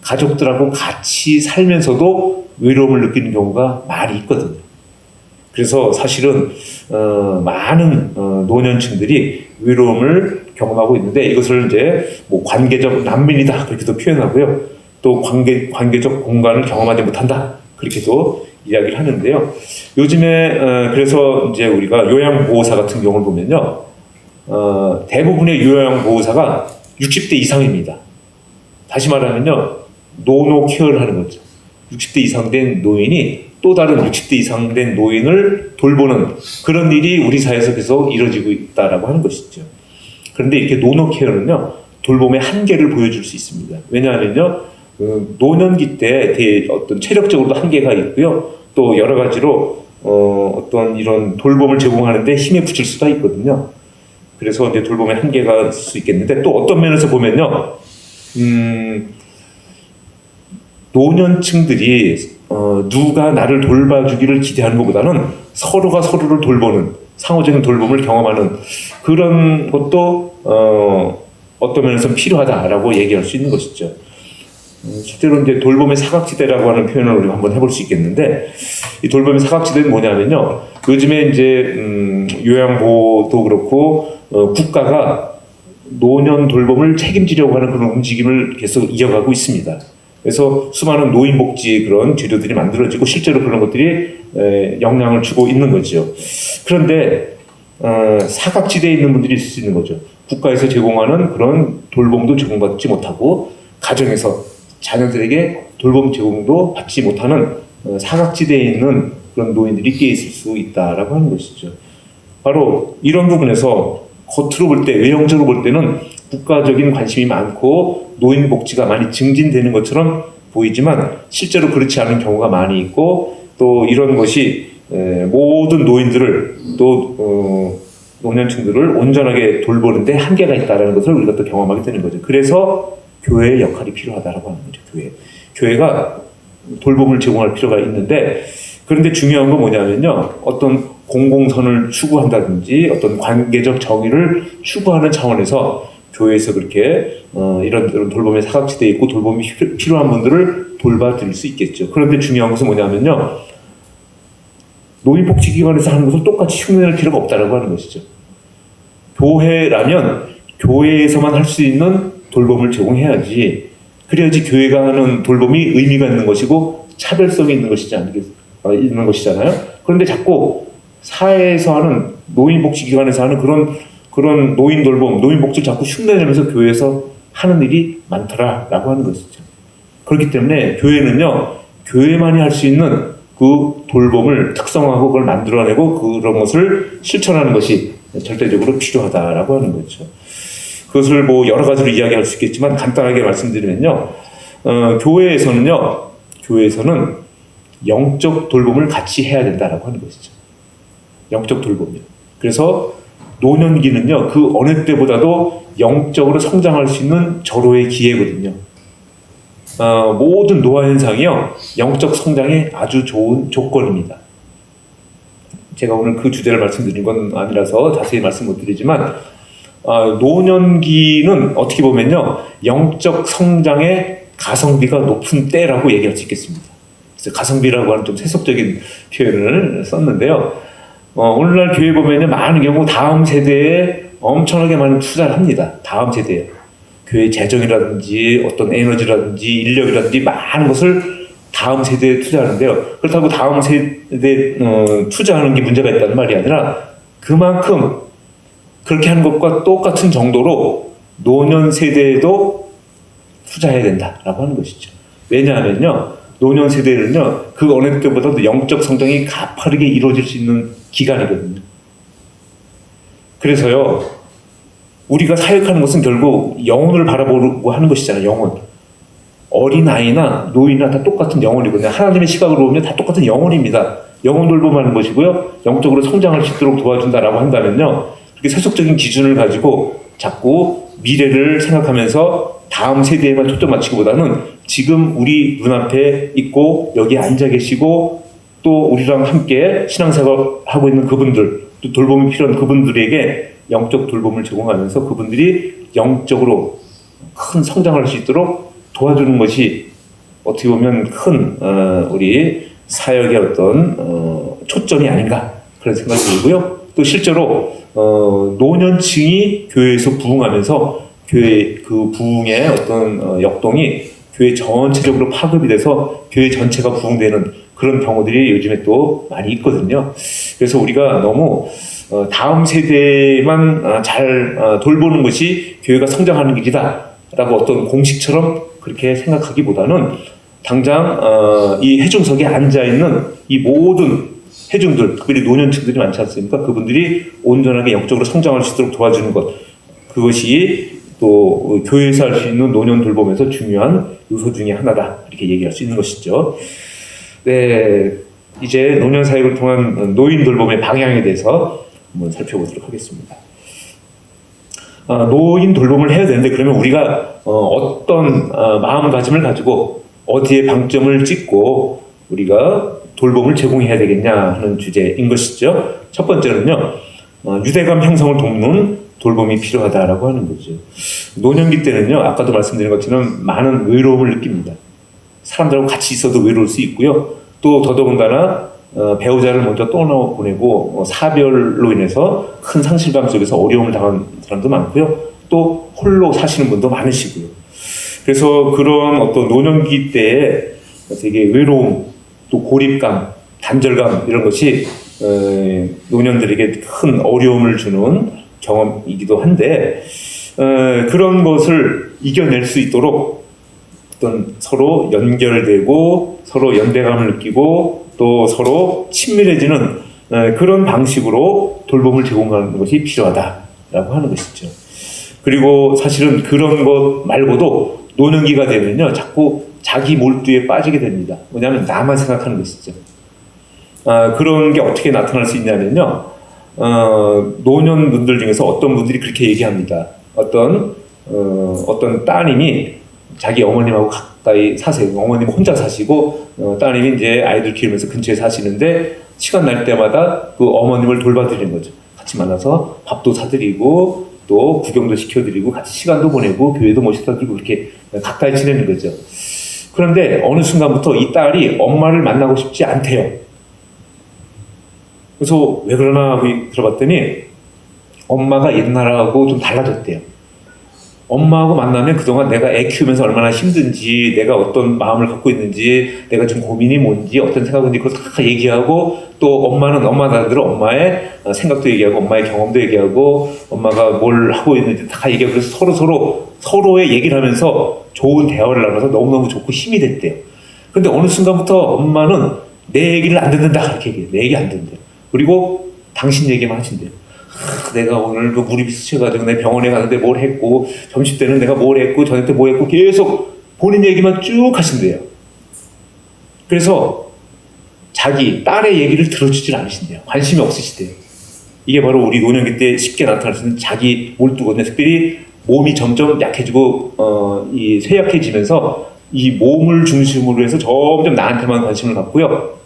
가족들하고 같이 살면서도 외로움을 느끼는 경우가 많이 있거든요. 그래서 사실은 많은 노년층들이 외로움을 경험하고 있는데, 이것을 이제 뭐 관계적 난민이다 그렇게도 표현하고요, 또 관계적 공간을 경험하지 못한다 그렇게도 이야기를 하는데요. 요즘에 그래서 이제 우리가 요양보호사 같은 경우를 보면요, 대부분의 요양보호사가 60대 이상입니다. 다시 말하면요, 노노 케어를 하는 거죠. 60대 이상 된 노인이 또 다른 60대 이상 된 노인을 돌보는 그런 일이 우리 사회에서 계속 이루어지고 있다라고 하는 것이죠. 그런데 이렇게 노노 케어는요, 돌봄의 한계를 보여줄 수 있습니다. 왜냐하면요, 노년기 때 어떤 체력적으로도 한계가 있고요, 또 여러 가지로 어떤 이런 돌봄을 제공하는데 힘에 부칠 수가 있거든요. 그래서 이제 돌봄의 한계가 있을 수 있겠는데, 또 어떤 면에서 보면요, 노년층들이 누가 나를 돌봐주기를 기대하는 것보다는 서로가 서로를 돌보는, 상호적인 돌봄을 경험하는 그런 것도 어떤 면에서 필요하다라고 얘기할 수 있는 것이죠. 실제로 이제 돌봄의 사각지대라고 하는 표현을 우리가 한번 해볼 수 있겠는데, 이 돌봄의 사각지대는 뭐냐면요, 요즘에 이제 요양보호도 그렇고 국가가 노년 돌봄을 책임지려고 하는 그런 움직임을 계속 이어가고 있습니다. 그래서 수많은 노인복지 그런 제도들이 만들어지고 실제로 그런 것들이 영향을 주고 있는 거죠. 그런데 사각지대에 있는 분들이 있을 수 있는 거죠. 국가에서 제공하는 그런 돌봄도 제공받지 못하고 가정에서 자녀들에게 돌봄 제공도 받지 못하는 사각지대에 있는 그런 노인들이 꽤 있을 수 있다라고 하는 것이죠. 바로 이런 부분에서 겉으로 볼 때, 외형적으로 볼 때는 국가적인 관심이 많고 노인 복지가 많이 증진되는 것처럼 보이지만 실제로 그렇지 않은 경우가 많이 있고, 또 이런 것이 모든 노인들을 또 노년층들을 온전하게 돌보는데 한계가 있다는 것을 우리가 또 경험하게 되는 거죠. 그래서 교회의 역할이 필요하다고 하는 거죠. 교회가 돌봄을 제공할 필요가 있는데, 그런데 중요한 건 뭐냐면요, 어떤 공공선을 추구한다든지 어떤 관계적 정의를 추구하는 차원에서 교회에서 그렇게 이런 돌봄의 사각지대에 있고 돌봄이 필요한 분들을 돌봐드릴 수 있겠죠. 그런데 중요한 것은 뭐냐면요, 노인복지기관에서 하는 것을 똑같이 흉내낼 필요가 없다고 하는 것이죠. 교회라면 교회에서만 할 수 있는 돌봄을 제공해야지, 그래야지 교회가 하는 돌봄이 의미가 있는 것이고 차별성이 있는 것이지 있는 것이잖아요. 그런데 자꾸 사회에서 하는 노인복지기관에서 하는 그런 노인 돌봄, 노인 복지를 자꾸 흉내내면서 교회에서 하는 일이 많더라라고 하는 것이죠. 그렇기 때문에 교회는요, 교회만이 할 수 있는 그 돌봄을 특성화하고 그걸 만들어내고 그런 것을 실천하는 것이 절대적으로 필요하다라고 하는 거죠. 그것을 뭐 여러 가지로 이야기할 수 있겠지만 간단하게 말씀드리면요, 교회에서는 영적 돌봄을 같이 해야 된다라고 하는 것이죠. 영적 돌봄이요. 그래서 노년기는요, 그 어느 때보다도 영적으로 성장할 수 있는 절호의 기회거든요. 모든 노화 현상이요, 영적 성장에 아주 좋은 조건입니다. 제가 오늘 그 주제를 말씀드린 건 아니라서 자세히 말씀 못 드리지만, 노년기는 어떻게 보면요, 영적 성장의 가성비가 높은 때라고 얘기할 수 있겠습니다. 그래서 가성비라고 하는 좀 세속적인 표현을 썼는데요. 오늘날 교회 보면 많은 경우 다음 세대에 엄청나게 많은 투자를 합니다. 다음 세대에. 교회 재정이라든지 어떤 에너지라든지 인력이라든지 많은 것을 다음 세대에 투자하는데요. 그렇다고 다음 세대에 투자하는 게 문제가 있다는 말이 아니라 그만큼 그렇게 하는 것과 똑같은 정도로 노년 세대에도 투자해야 된다라고 하는 것이죠. 왜냐하면요, 노년 세대는요, 그 어느 때보다도 영적 성장이 가파르게 이루어질 수 있는 기간이거든요. 그래서요, 우리가 사역하는 것은 결국 영혼을 바라보고 하는 것이잖아요. 영혼. 어린아이나 노인이나 다 똑같은 영혼이거든요. 하나님의 시각으로 보면 다 똑같은 영혼입니다. 영혼 돌봄하는 것이고요, 영적으로 성장할 수 있도록 도와준다라고 한다면요, 그렇게 세속적인 기준을 가지고 자꾸 미래를 생각하면서 다음 세대에만 초점 맞추기보다는 지금 우리 눈앞에 있고 여기 앉아 계시고 또 우리랑 함께 신앙생활 하고 있는 그분들, 또 돌봄이 필요한 그분들에게 영적 돌봄을 제공하면서 그분들이 영적으로 큰 성장할 수 있도록 도와주는 것이 어떻게 보면 큰 우리 사역의 어떤 초점이 아닌가 그런 생각이 들고요. 또 실제로 노년층이 교회에서 부흥하면서 교회 그 부흥의 어떤 역동이 교회 전체적으로 파급이 돼서 교회 전체가 부흥되는 그런 경우들이 요즘에 또 많이 있거든요. 그래서 우리가 너무 다음 세대만 잘 돌보는 것이 교회가 성장하는 길이다라고 어떤 공식처럼 그렇게 생각하기보다는 당장 이 회중석에 앉아있는 이 모든 회중들, 특별히 노년층들이 많지 않습니까? 그분들이 온전하게 영적으로 성장할 수 있도록 도와주는 것, 그것이 또 교회에서 할 수 있는 노년 돌봄에서 중요한 요소 중에 하나다, 이렇게 얘기할 수 있는 것이죠. 네, 이제 노년 사역을 통한 노인 돌봄의 방향에 대해서 한번 살펴보도록 하겠습니다. 노인 돌봄을 해야 되는데 그러면 우리가 어떤 마음가짐을 가지고 어디에 방점을 찍고 우리가 돌봄을 제공해야 되겠냐 하는 주제인 것이죠. 첫 번째는요, 유대감 형성을 돕는 돌봄이 필요하다라고 하는 거죠. 노년기 때는요, 아까도 말씀드린 것처럼 많은 외로움을 느낍니다. 사람들하고 같이 있어도 외로울 수 있고요. 또 더더군다나 배우자를 먼저 떠나보내고 사별로 인해서 큰 상실감 속에서 어려움을 당한 사람도 많고요. 또 홀로 사시는 분도 많으시고요. 그래서 그런 어떤 노년기 때에 되게 외로움, 또 고립감, 단절감 이런 것이 노년들에게 큰 어려움을 주는 경험이기도 한데 그런 것을 이겨낼 수 있도록 어떤 서로 연결되고 서로 연대감을 느끼고 또 서로 친밀해지는 그런 방식으로 돌봄을 제공하는 것이 필요하다라고 하는 것이죠. 그리고 사실은 그런 것 말고도 노년기가 되면요, 자꾸 자기 몰두에 빠지게 됩니다. 뭐냐면 나만 생각하는 것이죠. 그런 게 어떻게 나타날 수 있냐면요, 노년분들 중에서 어떤 분들이 그렇게 얘기합니다. 어떤 따님이 자기 어머님하고 가까이 사세요. 어머님 혼자 사시고 따님이 이제 아이들 키우면서 근처에 사시는데 시간 날 때마다 그 어머님을 돌봐드리는 거죠. 같이 만나서 밥도 사드리고 또 구경도 시켜드리고 같이 시간도 보내고 교회도 모셔다 드리고 그렇게 가까이 지내는 거죠. 그런데 어느 순간부터 이 딸이 엄마를 만나고 싶지 않대요. 그래서 왜 그러나 들어봤더니 엄마가 옛날하고 좀 달라졌대요. 엄마하고 만나면 그동안 내가 애 키우면서 얼마나 힘든지, 내가 어떤 마음을 갖고 있는지, 내가 지금 고민이 뭔지, 어떤 생각인지 그걸 다 얘기하고, 또 엄마는 엄마 나름대로 엄마의 생각도 얘기하고, 엄마의 경험도 얘기하고, 엄마가 뭘 하고 있는지 다 얘기하고, 그래서 서로의 얘기를 하면서 좋은 대화를 나눠서 너무너무 좋고 힘이 됐대요. 근데 어느 순간부터 엄마는 내 얘기를 안 듣는다 이렇게 얘기해요. 내 얘기 안 듣는대요. 그리고 당신 얘기만 하신대요. 내가 오늘 그 무릎이 쑤셔가지고 내 병원에 갔는데 뭘 했고, 점심 때는 내가 뭘 했고, 저녁 때 뭐 했고, 계속 본인 얘기만 쭉 하신대요. 그래서 자기 딸의 얘기를 들어주질 않으신대요. 관심이 없으시대요. 이게 바로 우리 노년기 때 쉽게 나타날 수 있는 자기 몰두거든요. 특별히 몸이 점점 약해지고 이 쇠약해지면서 이 몸을 중심으로 해서 점점 나한테만 관심을 갖고요.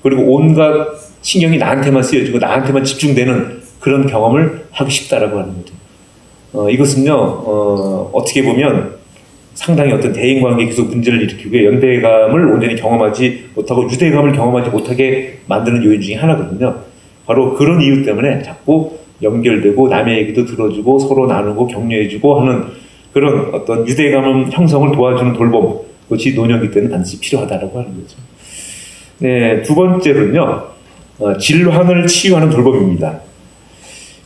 그리고 온갖 신경이 나한테만 쓰여지고 나한테만 집중되는 그런 경험을 하고 싶다라고 하는 거죠. 이것은요, 어떻게 보면 상당히 어떤 대인관계에 계속 문제를 일으키고 연대감을 온전히 경험하지 못하고 유대감을 경험하지 못하게 만드는 요인 중에 하나거든요. 바로 그런 이유 때문에 자꾸 연결되고 남의 얘기도 들어주고 서로 나누고 격려해주고 하는 그런 어떤 유대감 형성을 도와주는 돌봄, 그것이 노년기 때는 반드시 필요하다라고 하는 거죠. 네, 두 번째로는요, 질환을 치유하는 돌봄입니다.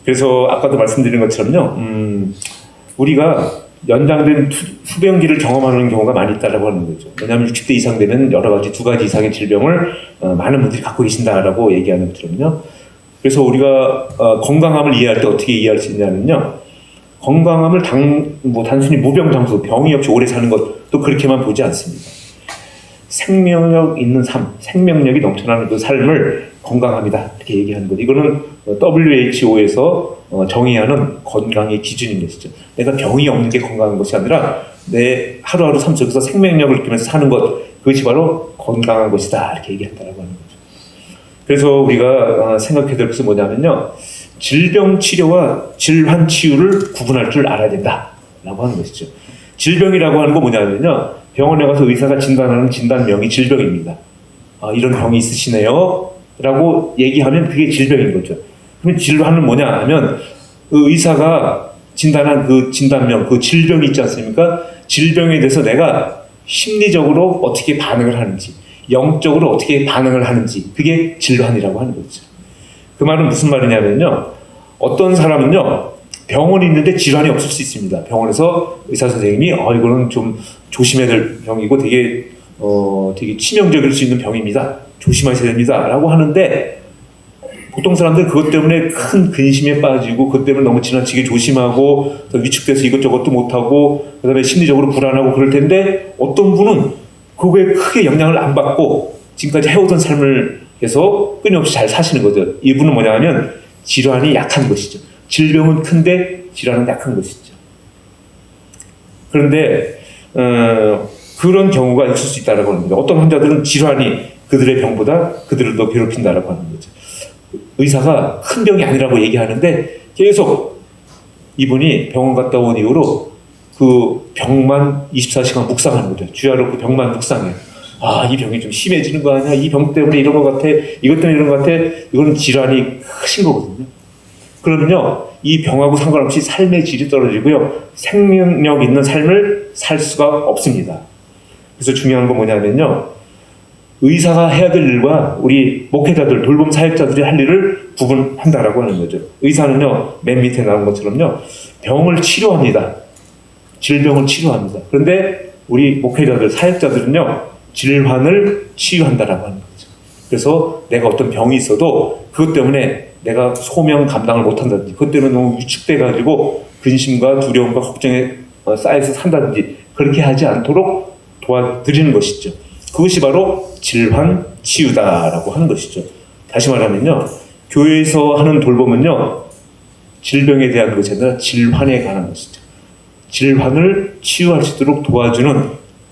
그래서 아까도 말씀드린 것처럼요, 우리가 연장된 후병기를 경험하는 경우가 많이 있다라고 하는 거죠. 왜냐하면 60대 이상 되면 여러 가지, 두 가지 이상의 질병을 많은 분들이 갖고 계신다라고 얘기하는 것처럼요. 그래서 우리가 건강함을 이해할 때 어떻게 이해할 수 있냐면요, 건강함을 단순히 무병장수, 병이 없이 오래 사는 것도 그렇게만 보지 않습니다. 생명력 있는 삶, 생명력이 넘쳐나는 그 삶을 건강합니다 이렇게 얘기하는 것. 이거는 WHO에서 정의하는 건강의 기준인 것이죠. 내가 병이 없는 게 건강한 것이 아니라 내 하루하루 삶 속에서 생명력을 느끼면서 사는 것, 그것이 바로 건강한 것이다 이렇게 얘기한다라고 하는 거죠. 그래서 우리가 생각해야 될 것은 뭐냐면요, 질병 치료와 질환 치유를 구분할 줄 알아야 된다라고 하는 것이죠. 질병이라고 하는 거 뭐냐면요, 병원에 가서 의사가 진단하는 진단명이 질병입니다. 이런 병이 있으시네요 라고 얘기하면 그게 질병인 거죠. 그러면 질환은 뭐냐 하면 그 의사가 진단한 그 진단명, 그 질병이 있지 않습니까? 질병에 대해서 내가 심리적으로 어떻게 반응을 하는지, 영적으로 어떻게 반응을 하는지, 그게 질환이라고 하는 거죠. 그 말은 무슨 말이냐면요, 어떤 사람은요 병원이 있는데 질환이 없을 수 있습니다. 병원에서 의사 선생님이 이거는 좀 조심해야 될 병이고 되게 치명적일 수 있는 병입니다. 조심하셔야 됩니다. 라고 하는데 보통 사람들 그것 때문에 큰 근심에 빠지고 그것 때문에 너무 지나치게 조심하고 위축돼서 이것저것도 못하고 그다음에 심리적으로 불안하고 그럴 텐데 어떤 분은 그거에 크게 영향을 안 받고 지금까지 해오던 삶을 해서 끊임없이 잘 사시는 거죠. 이분은 뭐냐 하면 질환이 약한 것이죠. 질병은 큰데 질환은 약한 것이죠. 그런데 그런 경우가 있을 수 있다고 합니다. 어떤 환자들은 질환이 그들의 병보다 그들을 더 괴롭힌다라고 하는 거죠. 의사가 큰 병이 아니라고 얘기하는데 계속 이분이 병원 갔다 온 이후로 그 병만 24시간 묵상하는 거죠. 주야로 그 병만 묵상해요. 이 병이 좀 심해지는 거 아니야? 이 병 때문에 이런 것 같아? 이것 때문에 이런 것 같아? 이거는 질환이 크신 거거든요. 그러면요, 이 병하고 상관없이 삶의 질이 떨어지고요, 생명력 있는 삶을 살 수가 없습니다. 그래서 중요한 건 뭐냐면요, 의사가 해야 될 일과 우리 목회자들, 돌봄 사역자들이 할 일을 구분한다라고 하는 거죠. 의사는요, 맨 밑에 나온 것처럼요, 병을 치료합니다. 질병을 치료합니다. 그런데 우리 목회자들, 사역자들은요, 질환을 치유한다라고 하는 거죠. 그래서 내가 어떤 병이 있어도 그것 때문에 내가 소명 감당을 못한다든지, 그것 때문에 너무 위축돼가지고 근심과 두려움과 걱정에 쌓여서 산다든지, 그렇게 하지 않도록 도와드리는 것이죠. 그것이 바로 질환 치유다라고 하는 것이죠. 다시 말하면요, 교회에서 하는 돌봄은요, 질병에 대한 것이 아니라 질환에 관한 것이죠. 질환을 치유할 수 있도록 도와주는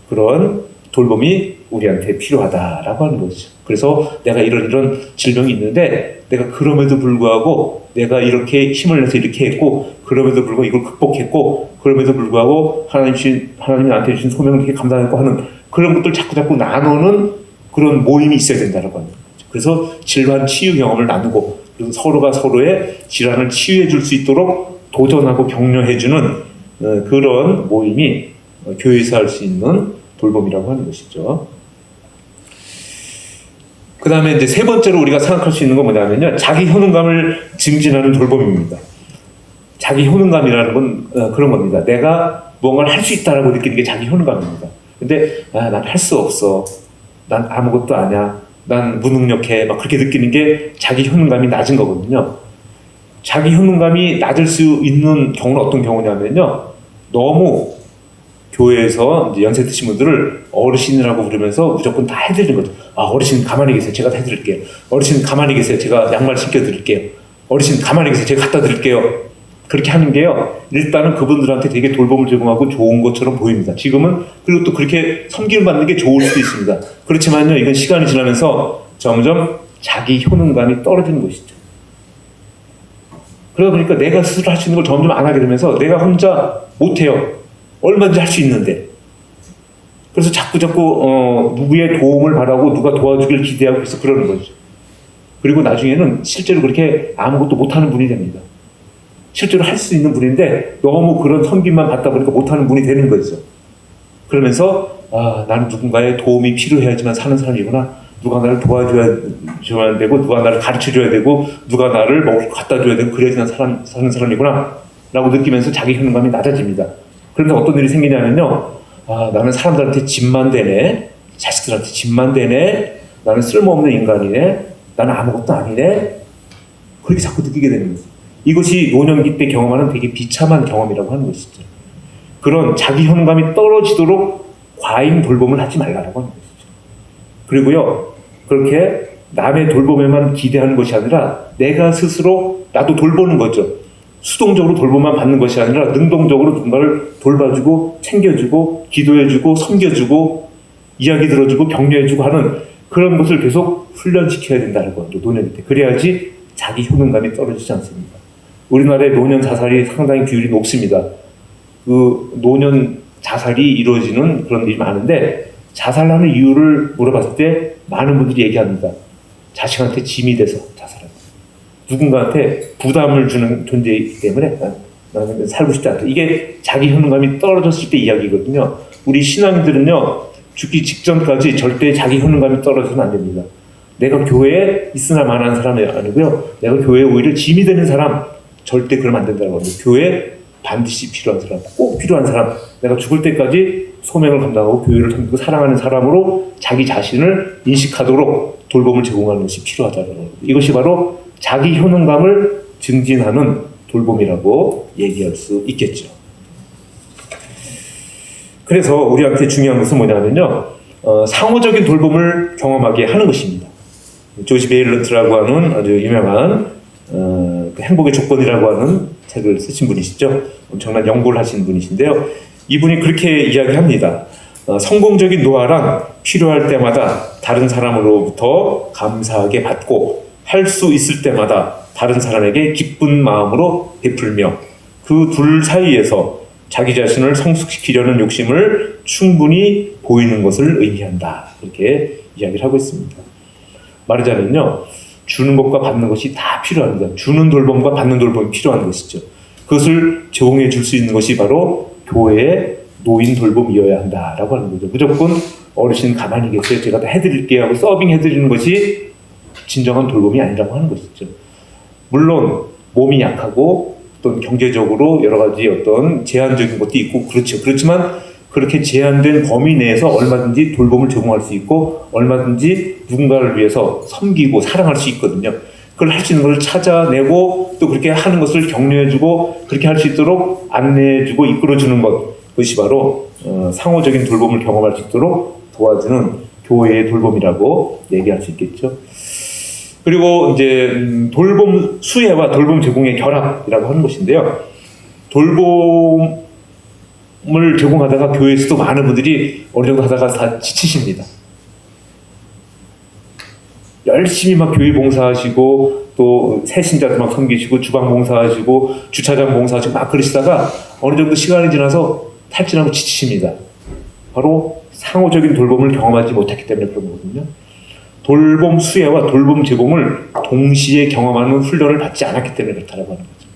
그런 돌봄이 우리한테 필요하다라고 하는 거죠. 그래서 내가 이런 질병이 있는데 내가 그럼에도 불구하고 내가 이렇게 힘을 내서 이렇게 했고, 그럼에도 불구하고 이걸 극복했고, 그럼에도 불구하고 하나님이 나한테 주신 소명을 이렇게 감당했고 하는 그런 것들 자꾸 나누는 그런 모임이 있어야 된다라고 합니다. 그래서 질환 치유 경험을 나누고, 그래서 서로가 서로의 질환을 치유해 줄 수 있도록 도전하고 격려해 주는 그런 모임이 교회에서 할 수 있는 돌봄이라고 하는 것이죠. 그 다음에 이제 세 번째로 우리가 생각할 수 있는 건 뭐냐면요. 자기 효능감을 증진하는 돌봄입니다. 자기 효능감이라는 건 그런 겁니다. 내가 무언가를 할 수 있다라고 느끼는 게 자기 효능감입니다. 근데 난 할 수 없어. 난 아무것도 아니야. 난 무능력해. 막 그렇게 느끼는 게 자기 효능감이 낮은 거거든요. 자기 효능감이 낮을 수 있는 경우는 어떤 경우냐면요. 너무 교회에서 이제 연세 드신 분들을 어르신이라고 부르면서 무조건 다 해드리는 거죠. 어르신 가만히 계세요. 제가 다 해드릴게요. 어르신 가만히 계세요. 제가 양말 신겨드릴게요. 어르신 가만히 계세요. 제가 갖다 드릴게요. 그렇게 하는 게요. 일단은 그분들한테 되게 돌봄을 제공하고 좋은 것처럼 보입니다. 지금은 그리고 또 그렇게 섬김을 받는 게 좋을 수도 있습니다. 그렇지만요. 이건 시간이 지나면서 점점 자기 효능감이 떨어지는 것이죠. 그러다 보니까 내가 스스로 할 수 있는 걸 점점 안 하게 되면서 내가 혼자 못해요. 얼마든지 할 수 있는데. 그래서 자꾸 누구의 도움을 바라고 누가 도와주길 기대하고 해서 그러는 거죠. 그리고 나중에는 실제로 그렇게 아무것도 못하는 분이 됩니다. 실제로 할 수 있는 분인데 너무 그런 섬김만 받다 보니까 못하는 분이 되는 거죠. 그러면서 나는 누군가의 도움이 필요해야지만 사는 사람이구나. 누가 나를 도와줘야 되고 누가 나를 가르쳐줘야 되고 누가 나를 먹을 거 갖다 줘야 되고 그래야지 난 사는 사람이구나 라고 느끼면서 자기 효능감이 낮아집니다. 그런데 어떤 일이 생기냐면요. 나는 사람들한테 짐만 되네. 자식들한테 짐만 되네. 나는 쓸모없는 인간이네. 나는 아무것도 아니네. 그렇게 자꾸 느끼게 되는 거죠. 이것이 노년기 때 경험하는 되게 비참한 경험이라고 하는 것이죠. 그런 자기 효능감이 떨어지도록 과잉 돌봄을 하지 말라고 하는 것이죠. 그리고요, 그렇게 남의 돌봄에만 기대하는 것이 아니라 내가 스스로 나도 돌보는 거죠. 수동적으로 돌봄만 받는 것이 아니라 능동적으로 누군가를 돌봐주고 챙겨주고 기도해주고 섬겨주고 이야기 들어주고 격려해주고 하는 그런 것을 계속 훈련시켜야 된다는 거죠. 노년기 때. 그래야지 자기 효능감이 떨어지지 않습니다. 우리나라의 노년 자살이 상당히 비율이 높습니다. 그 노년 자살이 이루어지는 그런 일이 많은데 자살하는 이유를 물어봤을 때 많은 분들이 얘기합니다. 자식한테 짐이 돼서 자살한다. 누군가한테 부담을 주는 존재이기 때문에 나는 살고 싶지 않다. 이게 자기 효능감이 떨어졌을 때 이야기거든요. 우리 신앙인들은요. 죽기 직전까지 절대 자기 효능감이 떨어져서는 안 됩니다. 내가 교회에 있으나 마나한 사람이 아니고요. 내가 교회에 오히려 짐이 되는 사람 절대 그러면 안 된다고 합니다. 교회에 반드시 필요한 사람, 꼭 필요한 사람, 내가 죽을 때까지 소명을 감당하고 교회를 섬기고 사랑하는 사람으로 자기 자신을 인식하도록 돌봄을 제공하는 것이 필요하다는 겁니다. 이것이 바로 자기 효능감을 증진하는 돌봄이라고 얘기할 수 있겠죠. 그래서 우리한테 중요한 것은 뭐냐면요. 상호적인 돌봄을 경험하게 하는 것입니다. 조지 베일런트라고 하는 아주 유명한 행복의 조건이라고 하는 책을 쓰신 분이시죠. 엄청난 연구를 하신 분이신데요. 이분이 그렇게 이야기합니다. 성공적인 노화란 필요할 때마다 다른 사람으로부터 감사하게 받고 할 수 있을 때마다 다른 사람에게 기쁜 마음으로 베풀며 그 둘 사이에서 자기 자신을 성숙시키려는 욕심을 충분히 보이는 것을 의미한다. 이렇게 이야기를 하고 있습니다. 말하자면요. 주는 것과 받는 것이 다 필요합니다. 주는 돌봄과 받는 돌봄이 필요한 것이죠. 그것을 제공해 줄 수 있는 것이 바로 교회의 노인 돌봄이어야 한다라고 하는 거죠. 무조건 어르신 가만히 계세요. 제가 다 해드릴게요 하고 서빙 해드리는 것이 진정한 돌봄이 아니라고 하는 것이죠. 물론 몸이 약하고 어떤 경제적으로 여러 가지 어떤 제한적인 것도 있고 그렇죠. 그렇지만 그렇게 제한된 범위 내에서 얼마든지 돌봄을 제공할 수 있고 얼마든지 누군가를 위해서 섬기고 사랑할 수 있거든요. 그걸 할 수 있는 걸 찾아내고 또 그렇게 하는 것을 격려해주고 그렇게 할 수 있도록 안내해주고 이끌어주는 것, 그것이 바로 상호적인 돌봄을 경험할 수 있도록 도와주는 교회의 돌봄이라고 얘기할 수 있겠죠. 그리고 이제 돌봄 수혜와 돌봄 제공의 결합이라고 하는 것인데요. 돌봄을 제공하다가 교회에서도 많은 분들이 어느 정도 하다가 다 지치십니다. 열심히 막 교회 봉사하시고 또 새신자들 막 섬기시고 주방 봉사하시고 주차장 봉사하시고 막 그러시다가 어느 정도 시간이 지나서 탈진하고 지치십니다. 바로 상호적인 돌봄을 경험하지 못했기 때문에 그런 거거든요. 돌봄 수혜와 돌봄 제공을 동시에 경험하는 훈련을 받지 않았기 때문에 그렇다고 하는 거죠.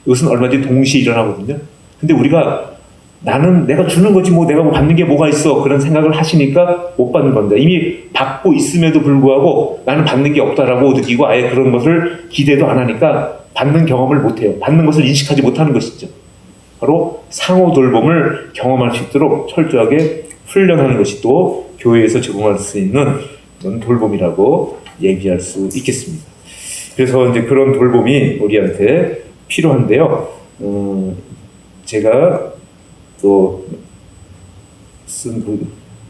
이것은 얼마든지 동시에 일어나거든요. 근데 우리가 나는 내가 주는 거지 뭐 내가 뭐 받는 게 뭐가 있어 그런 생각을 하시니까 못 받는 겁니다. 이미 받고 있음에도 불구하고 나는 받는 게 없다라고 느끼고 아예 그런 것을 기대도 안 하니까 받는 경험을 못 해요. 받는 것을 인식하지 못하는 것이죠. 바로 상호 돌봄을 경험할 수 있도록 철저하게 훈련하는 것이 또 교회에서 제공할 수 있는 그런 돌봄이라고 얘기할 수 있겠습니다. 그래서 이제 그런 돌봄이 우리한테 필요한데요. 제가 또 쓴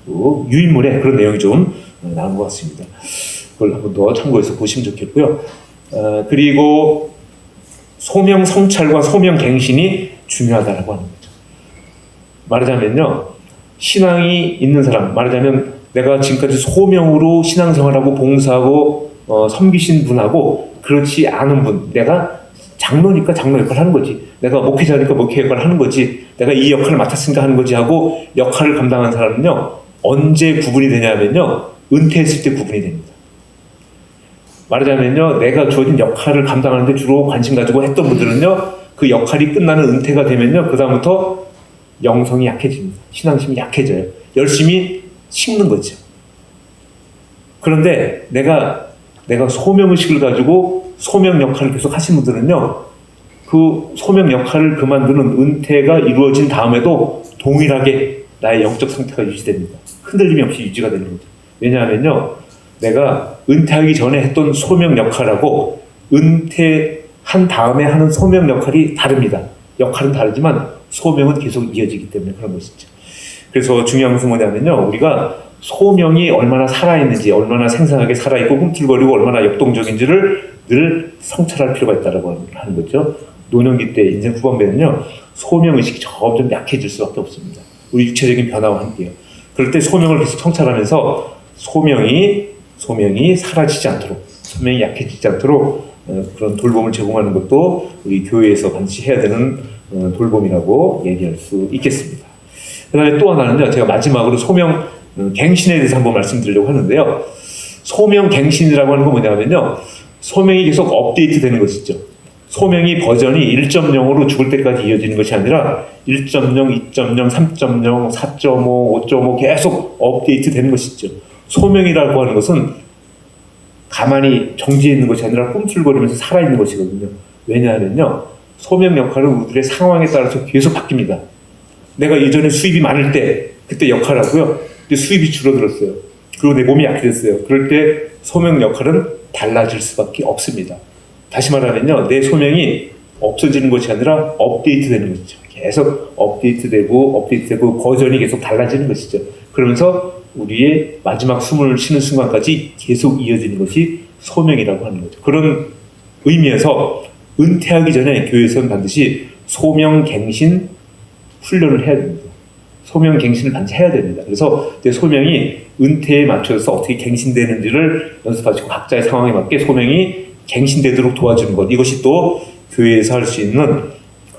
유인물에 그런 내용이 좀 나온 것 같습니다. 그걸 한번 더 참고해서 보시면 좋겠고요. 그리고 소명 성찰과 소명 갱신이 중요하다라고 하는 거죠. 말하자면요, 신앙이 있는 사람, 말하자면 내가 지금까지 소명으로 신앙생활하고 봉사하고 섬기신 분하고 그렇지 않은 분, 내가 장로니까 장로 역할을 하는 거지, 내가 목회자니까 목회 역할을 하는 거지, 내가 이 역할을 맡았으니까 하는 거지 하고 역할을 감당한 사람은요, 언제 구분이 되냐면요, 은퇴했을 때 구분이 됩니다. 말하자면요, 내가 주어진 역할을 감당하는데 주로 관심 가지고 했던 분들은요, 그 역할이 끝나는 은퇴가 되면요, 그 다음부터 영성이 약해집니다. 신앙심이 약해져요. 열심히 식는 거죠. 그런데 내가 소명의식을 가지고 소명 역할을 계속 하신 분들은요, 그 소명 역할을 그만두는 은퇴가 이루어진 다음에도 동일하게 나의 영적 상태가 유지됩니다. 흔들림이 없이 유지가 되는 거죠. 왜냐하면요, 내가 은퇴하기 전에 했던 소명 역할하고 은퇴한 다음에 하는 소명 역할이 다릅니다. 역할은 다르지만 소명은 계속 이어지기 때문에 그런 것이죠. 그래서 중요한 것은 뭐냐면요, 우리가 소명이 얼마나 살아있는지, 얼마나 생생하게 살아있고 꿈틀거리고 얼마나 역동적인지를 늘 성찰할 필요가 있다고 하는 거죠. 노년기 때 인생 후반부에는요, 소명의식이 점점 약해질 수밖에 없습니다. 우리 육체적인 변화와 함께요. 그럴 때 소명을 계속 성찰하면서 소명이 사라지지 않도록, 소명이 약해지지 않도록 그런 돌봄을 제공하는 것도 우리 교회에서 반드시 해야 되는 돌봄이라고 얘기할 수 있겠습니다. 그 다음에 또 하나는요, 제가 마지막으로 소명 갱신에 대해서 한번 말씀드리려고 하는데요. 소명 갱신이라고 하는 건 뭐냐면요, 소명이 계속 업데이트 되는 것이죠. 소명이 버전이 1.0으로 죽을 때까지 이어지는 것이 아니라 1.0, 2.0, 3.0, 4.5, 5.5 계속 업데이트 되는 것이죠. 소명이라고 하는 것은 가만히 정지해 있는 것이 아니라 꿈틀거리면서 살아있는 것이거든요. 왜냐하면요, 소명 역할은 우리들의 상황에 따라서 계속 바뀝니다. 내가 예전에 수입이 많을 때 그때 역할하고요, 근데 수입이 줄어들었어요. 그리고 내 몸이 약해졌어요. 그럴 때 소명 역할은 달라질 수밖에 없습니다. 다시 말하면요, 내 소명이 없어지는 것이 아니라 업데이트되는 것이죠. 계속 업데이트되고 버전이 계속 달라지는 것이죠. 그러면서 우리의 마지막 숨을 쉬는 순간까지 계속 이어지는 것이 소명이라고 하는 거죠. 그런 의미에서 은퇴하기 전에 교회에서는 반드시 소명갱신 훈련을 해야 됩니다. 소명갱신을 반드시 해야 됩니다. 그래서 내 소명이 은퇴에 맞춰서 어떻게 갱신되는지를 연습하시고 각자의 상황에 맞게 소명이 갱신되도록 도와주는 것, 이것이 또 교회에서 할 수 있는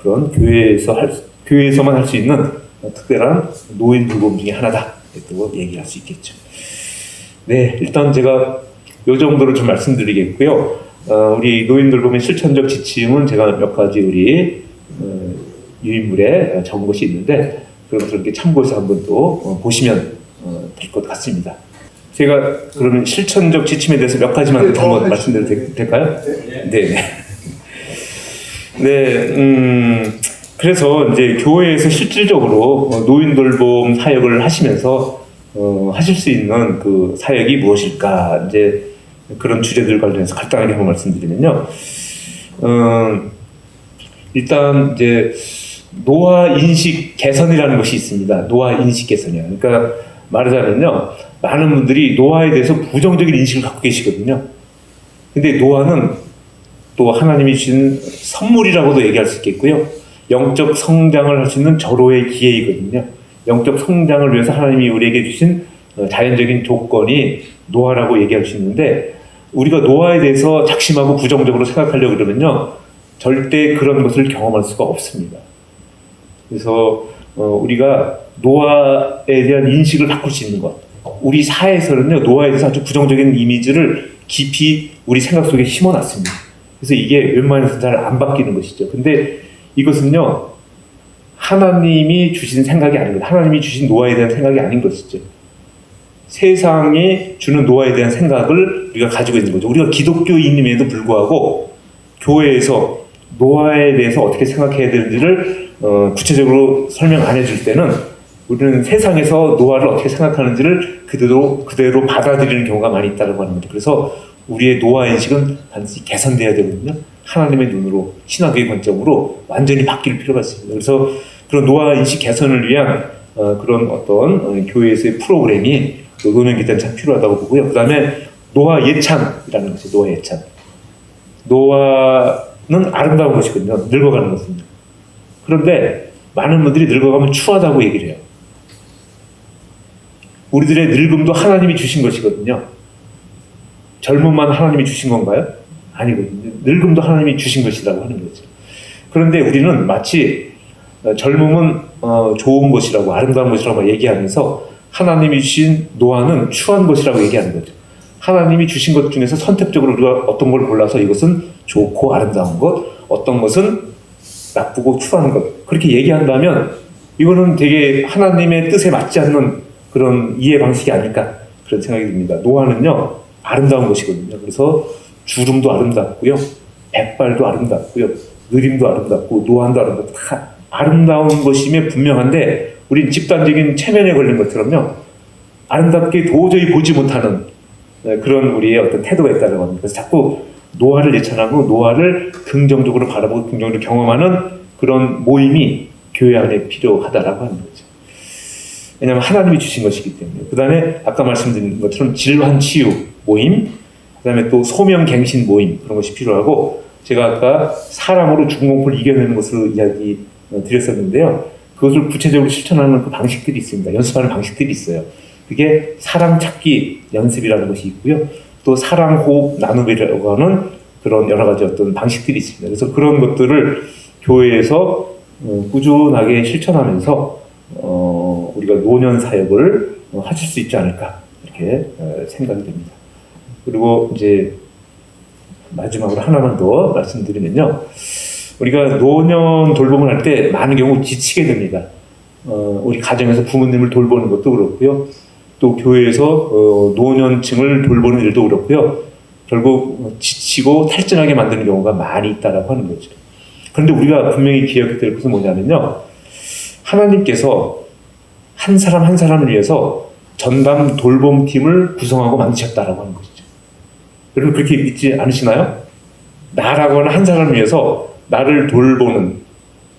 그런 교회에서만 할 수 있는 특별한 노인 돌봄 중에 하나다, 또 얘기할 수 있겠죠. 네, 일단 제가 이 정도로 좀 말씀드리겠고요. 우리 노인 돌봄의 실천적 지침은 제가 몇 가지 우리 유인물에 적은 것이 있는데 그런 것을 이렇게 참고해서 한번 또 보시면 될 것 같습니다. 제가 그러면 실천적 지침에 대해서 몇 가지만 한번 말씀드려도 될까요? 네. 네. 그래서 이제 교회에서 실질적으로 노인 돌봄 사역을 하시면서 하실 수 있는 그 사역이 무엇일까, 이제 그런 주제들 관련해서 간단하게 한번 말씀드리면요. 일단 이제 노화 인식 개선이라는 것이 있습니다. 노화 인식 개선이요. 그러니까 말하자면요, 많은 분들이 노화에 대해서 부정적인 인식을 갖고 계시거든요. 근데 노화는 또 하나님이 주신 선물이라고도 얘기할 수 있겠고요. 영적 성장을 할 수 있는 절호의 기회이거든요. 영적 성장을 위해서 하나님이 우리에게 주신 자연적인 조건이 노화라고 얘기할 수 있는데, 우리가 노화에 대해서 작심하고 부정적으로 생각하려고 그러면요, 절대 그런 것을 경험할 수가 없습니다. 그래서 우리가 노화에 대한 인식을 바꿀 수 있는 것, 우리 사회에서는요, 노화에 대해서 아주 부정적인 이미지를 깊이 우리 생각 속에 심어놨습니다. 그래서 이게 웬만해서 잘 안 바뀌는 것이죠. 근데 이것은요, 하나님이 주신 생각이 아닌 것, 하나님이 주신 노아에 대한 생각이 아닌 것이죠. 세상이 주는 노아에 대한 생각을 우리가 가지고 있는 거죠. 우리가 기독교인임에도 불구하고 교회에서 노아에 대해서 어떻게 생각해야 되는지를 구체적으로 설명 안 해줄 때는 우리는 세상에서 노아를 어떻게 생각하는지를 그대로 받아들이는 경우가 많이 있다고 합니다. 그래서 우리의 노아 인식은 반드시 개선돼야 되거든요. 하나님의 눈으로, 신학의 관점으로 완전히 바뀔 필요가 있습니다. 그래서 그런 노아 인식 개선을 위한 그런 어떤 교회에서의 프로그램이 노년기 때는 참 필요하다고 보고요. 그 다음에 노아 예찬이라는 것이 노아 예찬. 노아는 아름다운 것이거든요. 늙어가는 것입니다. 그런데 많은 분들이 늙어가면 추하다고 얘기를 해요. 우리들의 늙음도 하나님이 주신 것이거든요. 젊음만 하나님이 주신 건가요? 아니거든요. 늙음도 하나님이 주신 것이라고 하는 거죠. 그런데 우리는 마치 젊음은 좋은 것이라고, 아름다운 것이라고 얘기하면서 하나님이 주신 노아는 추한 것이라고 얘기하는 거죠. 하나님이 주신 것 중에서 선택적으로 우리가 어떤 걸 골라서 이것은 좋고 아름다운 것, 어떤 것은 나쁘고 추한 것, 그렇게 얘기한다면 이거는 되게 하나님의 뜻에 맞지 않는 그런 이해 방식이 아닐까, 그런 생각이 듭니다. 노아는요 아름다운 것이거든요. 그래서 주름도 아름답고요, 백발도 아름답고요, 느림도 아름답고 노안도 아름답고 다 아름다운 것임에 분명한데, 우린 집단적인 체면에 걸린 것처럼요 아름답게 도저히 보지 못하는 그런 우리의 어떤 태도가 있다고 합니다. 그래서 자꾸 노아를 예찬하고 노아를 긍정적으로 바라보고 긍정적으로 경험하는 그런 모임이 교회 안에 필요하다라고 하는 거죠. 왜냐하면 하나님이 주신 것이기 때문에. 그 다음에 아까 말씀드린 것처럼 질환치유 모임, 그 다음에 또 소명갱신 모임, 그런 것이 필요하고, 제가 아까 사랑으로 죽은 공포를 이겨내는 것으로 이야기 드렸었는데요. 그것을 구체적으로 실천하는 그 방식들이 있습니다. 연습하는 방식들이 있어요. 그게 사랑 찾기 연습이라는 것이 있고요. 또 사랑 호흡 나눔이라고 하는 그런 여러 가지 어떤 방식들이 있습니다. 그래서 그런 것들을 교회에서 꾸준하게 실천하면서 우리가 노년 사역을 하실 수 있지 않을까, 이렇게 생각이 됩니다. 그리고 이제 마지막으로 하나만 더 말씀드리면요. 우리가 노년 돌봄을 할 때 많은 경우 지치게 됩니다. 우리 가정에서 부모님을 돌보는 것도 그렇고요. 또 교회에서 노년층을 돌보는 일도 그렇고요. 결국 지치고 탈진하게 만드는 경우가 많이 있다라고 하는 거죠. 그런데 우리가 분명히 기억해야 될 것은 뭐냐면요. 하나님께서 한 사람 한 사람을 위해서 전담 돌봄팀을 구성하고 만드셨다라고 하는 것이죠. 여러분 그렇게 믿지 않으시나요? 나라고 하는 한 사람을 위해서 나를 돌보는,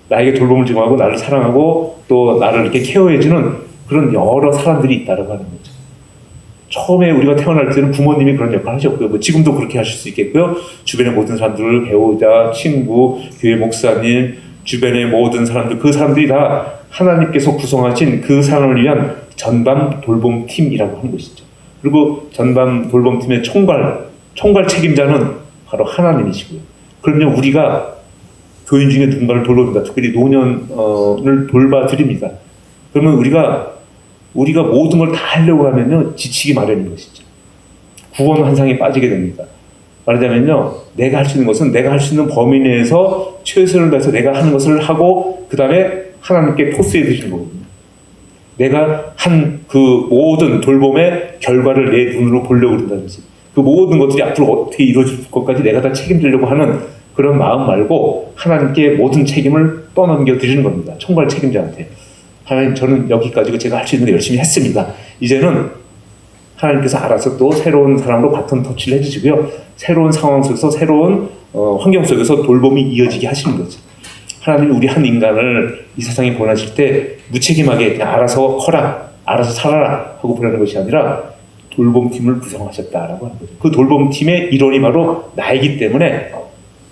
나에게 돌봄을 제공하고 나를 사랑하고 또 나를 이렇게 케어해주는 그런 여러 사람들이 있다라고 하는 거죠. 처음에 우리가 태어날 때는 부모님이 그런 역할을 하셨고요. 뭐 지금도 그렇게 하실 수 있겠고요. 주변의 모든 사람들, 배우자, 친구, 교회 목사님, 주변의 모든 사람들, 그 사람들이 다 하나님께서 구성하신 그 사람을 위한 전담 돌봄팀이라고 하는 것이죠. 그리고 전담 돌봄팀의 총괄 책임자는 바로 하나님이시고요. 그러면 우리가 교인 중에 누군가를 돌봅니다. 특별히 노년을 돌봐드립니다. 그러면 우리가 모든 걸 다 하려고 하면요 지치기 마련인 것이죠. 구원 환상에 빠지게 됩니다. 말하자면요, 내가 할 수 있는 것은 내가 할 수 있는 범위 내에서 최선을 다해서 내가 하는 것을 하고 그 다음에 하나님께 토스해 드리는 거거든요. 내가 한 그 모든 돌봄의 결과를 내 눈으로 보려고 그런다든지, 그 모든 것들이 앞으로 어떻게 이루어질 것까지 내가 다 책임지려고 하는 그런 마음 말고 하나님께 모든 책임을 떠넘겨 드리는 겁니다. 총괄 책임자한테. 하나님, 저는 여기까지고 제가 할 수 있는 거 열심히 했습니다. 이제는 하나님께서 알아서 또 새로운 사람으로 바톤 터치를 해주시고요. 새로운 상황 속에서, 새로운 환경 속에서 돌봄이 이어지게 하시는 거죠. 하나님이 우리 한 인간을 이 세상에 보내실 때 무책임하게 그냥 알아서 커라, 알아서 살아라 하고 보내는 것이 아니라 돌봄팀을 구성하셨다라고 하는 거죠. 그 돌봄팀의 일원이 바로 나이기 때문에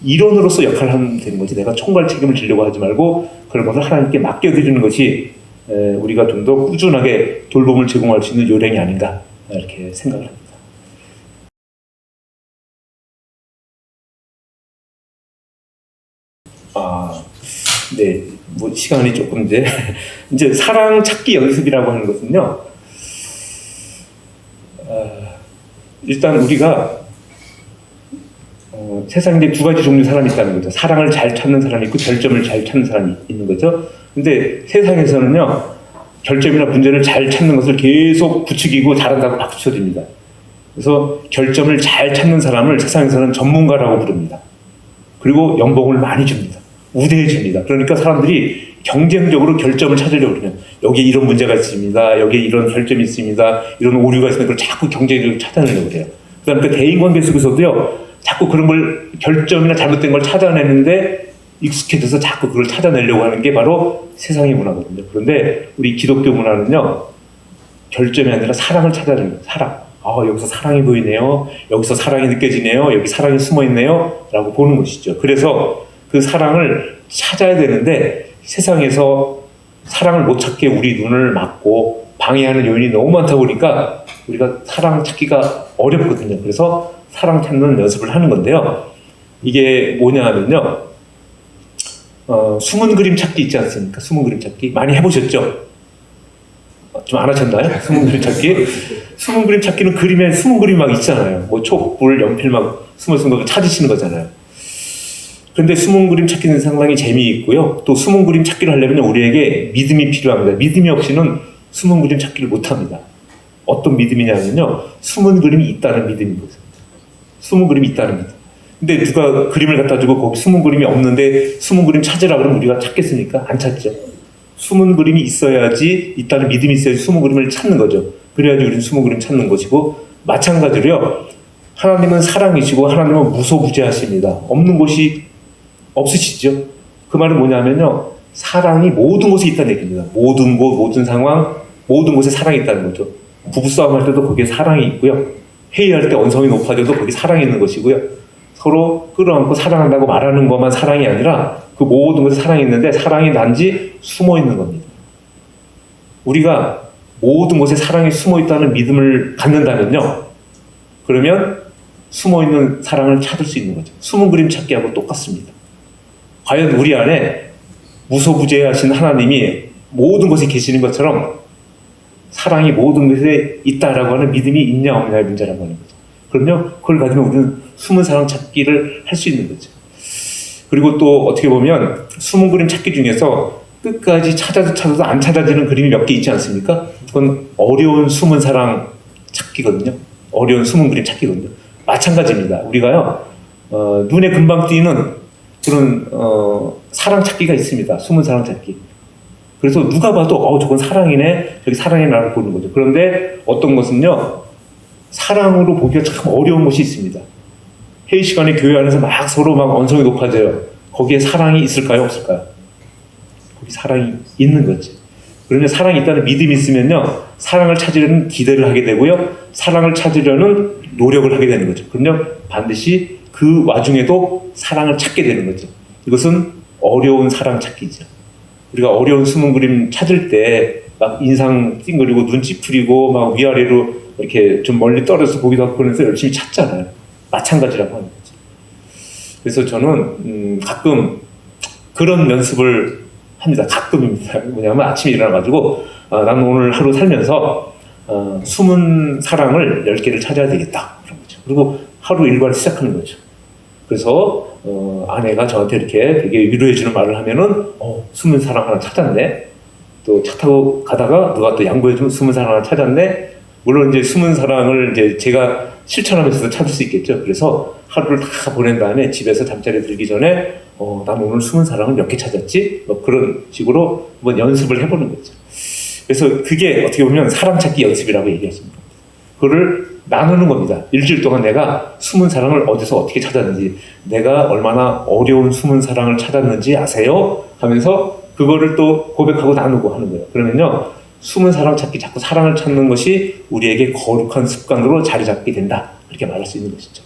일원으로서 역할을 하면 되는 거지, 내가 총괄 책임을 지려고 하지 말고 그런 것을 하나님께 맡겨드리는 것이 우리가 좀 더 꾸준하게 돌봄을 제공할 수 있는 요령이 아닌가, 이렇게 생각을 합니다. 네, 뭐 시간이 조금 이제 사랑 찾기 연습이라고 하는 것은요. 일단 우리가 세상에 이제 두 가지 종류 사람이 있다는 거죠. 사랑을 잘 찾는 사람이 있고 결점을 잘 찾는 사람이 있는 거죠. 근데 세상에서는요, 결점이나 문제를 잘 찾는 것을 계속 부추기고 잘한다고 박수 쳐줍니다. 그래서 결점을 잘 찾는 사람을 세상에서는 전문가라고 부릅니다. 그리고 연봉을 많이 줍니다. 우대해 줍니다. 그러니까 사람들이 경쟁적으로 결점을 찾으려고 그러면 여기에 이런 문제가 있습니다. 여기에 이런 결점이 있습니다. 이런 오류가 있으면 그걸 자꾸 경쟁적으로 찾아내려고 그래요. 그러니까 대인관계 속에서도요, 자꾸 그런 걸 결점이나 잘못된 걸 찾아내는데 익숙해져서 자꾸 그걸 찾아내려고 하는 게 바로 세상의 문화거든요. 그런데 우리 기독교 문화는요, 결점이 아니라 사랑을 찾아내는 거예요. 사랑. 여기서 사랑이 보이네요. 여기서 사랑이 느껴지네요. 여기 사랑이 숨어 있네요. 라고 보는 것이죠. 그래서 그 사랑을 찾아야 되는데 세상에서 사랑을 못 찾게 우리 눈을 막고 방해하는 요인이 너무 많다 보니까 우리가 사랑 찾기가 어렵거든요. 그래서 사랑 찾는 연습을 하는 건데요. 이게 뭐냐 하면요. 숨은 그림 찾기 있지 않습니까? 숨은 그림 찾기. 많이 해보셨죠? 좀 안 하셨나요? 숨은 그림 찾기? 숨은 그림 찾기는 그림에 숨은 그림 막 있잖아요. 뭐 촉불, 연필 막 숨어있는 것도 찾으시는 거잖아요. 그런데 숨은 그림 찾기는 상당히 재미있고요. 또 숨은 그림 찾기를 하려면 우리에게 믿음이 필요합니다. 믿음이 없이는 숨은 그림 찾기를 못합니다. 어떤 믿음이냐면요, 숨은 그림이 있다는 믿음인 거죠. 숨은 그림이 있다는 믿음. 근데 누가 그림을 갖다 주고 거기 숨은 그림이 없는데 숨은 그림 찾으라 그러면 우리가 찾겠습니까? 안 찾죠. 숨은 그림이 있어야지, 있다는 믿음이 있어야지 숨은 그림을 찾는 거죠. 그래야지 우리는 숨은 그림 찾는 것이고, 마찬가지로요, 하나님은 사랑이시고 하나님은 무소부재하십니다. 없는 곳이 없으시죠. 그 말은 뭐냐면요, 사랑이 모든 곳에 있다는 얘기입니다. 모든 곳, 모든 상황, 모든 곳에 사랑이 있다는 거죠. 부부싸움 할 때도 거기에 사랑이 있고요. 회의할 때 언성이 높아져도 거기 사랑이 있는 것이고요. 서로 끌어안고 사랑한다고 말하는 것만 사랑이 아니라 그 모든 것에 사랑이 있는데 사랑이 단지 숨어 있는 겁니다. 우리가 모든 곳에 사랑이 숨어 있다는 믿음을 갖는다면요, 그러면 숨어 있는 사랑을 찾을 수 있는 거죠. 숨은 그림 찾기하고 똑같습니다. 과연 우리 안에 무소부재하신 하나님이 모든 곳에 계시는 것처럼 사랑이 모든 곳에 있다라고 하는 믿음이 있냐 없냐의 문제라고 하는 거죠. 그럼요, 그걸 가지면 우리는 숨은 사랑 찾기를 할 수 있는 거죠. 그리고 또 어떻게 보면 숨은 그림 찾기 중에서 끝까지 찾아도 안 찾아지는 그림이 몇 개 있지 않습니까? 그건 어려운 숨은 사랑 찾기거든요. 어려운 숨은 그림 찾기거든요. 마찬가지입니다. 우리가요, 눈에 금방 띄는 그런 사랑 찾기가 있습니다. 숨은 사랑 찾기. 그래서 누가 봐도 저건 사랑이네, 저기 사랑이라고 보는 거죠. 그런데 어떤 것은요, 사랑으로 보기가 참 어려운 것이 있습니다. 회의 시간에 교회 안에서 막 서로 막 언성이 높아져요. 거기에 사랑이 있을까요, 없을까요? 거기 사랑이 있는 거죠. 그러면 사랑이 있다는 믿음이 있으면요, 사랑을 찾으려는 기대를 하게 되고요, 사랑을 찾으려는 노력을 하게 되는 거죠. 그럼요, 반드시 그 와중에도 사랑을 찾게 되는 거죠. 이것은 어려운 사랑 찾기죠. 우리가 어려운 숨은 그림 찾을 때 막 인상 찡그리고 눈 찌푸리고 막 위아래로 이렇게 좀 멀리 떨어져서 보기도 하고 그러면서 열심히 찾잖아요. 마찬가지라고 하는 거죠. 그래서 저는 가끔 그런 연습을 합니다. 가끔입니다. 뭐냐면 아침에 일어나가지고 나는 오늘 하루 살면서 숨은 사랑을 10개를 찾아야 되겠다. 그런 거죠. 그리고 하루 일과를 시작하는 거죠. 그래서 아내가 저한테 이렇게 되게 위로해주는 말을 하면은 숨은 사랑 하나 찾았네. 또 차 타고 가다가 누가 또 양보해주면 숨은 사랑 하나 찾았네. 물론 이제 숨은 사랑을 이제 제가 실천하면서 찾을 수 있겠죠. 그래서 하루를 다 보낸 다음에 집에서 잠자리에 들기 전에 난 오늘 숨은 사랑을 몇 개 찾았지? 뭐 그런 식으로 한번 연습을 해보는 거죠. 그래서 그게 어떻게 보면 사랑 찾기 연습이라고 얘기하십니다. 그거를 나누는 겁니다. 일주일 동안 내가 숨은 사랑을 어디서 어떻게 찾았는지, 내가 얼마나 어려운 숨은 사랑을 찾았는지 아세요? 하면서 그거를 또 고백하고 나누고 하는 거예요. 그러면요, 숨은 사랑 찾기, 자꾸 사랑을 찾는 것이 우리에게 거룩한 습관으로 자리 잡게 된다. 이렇게 말할 수 있는 것이죠.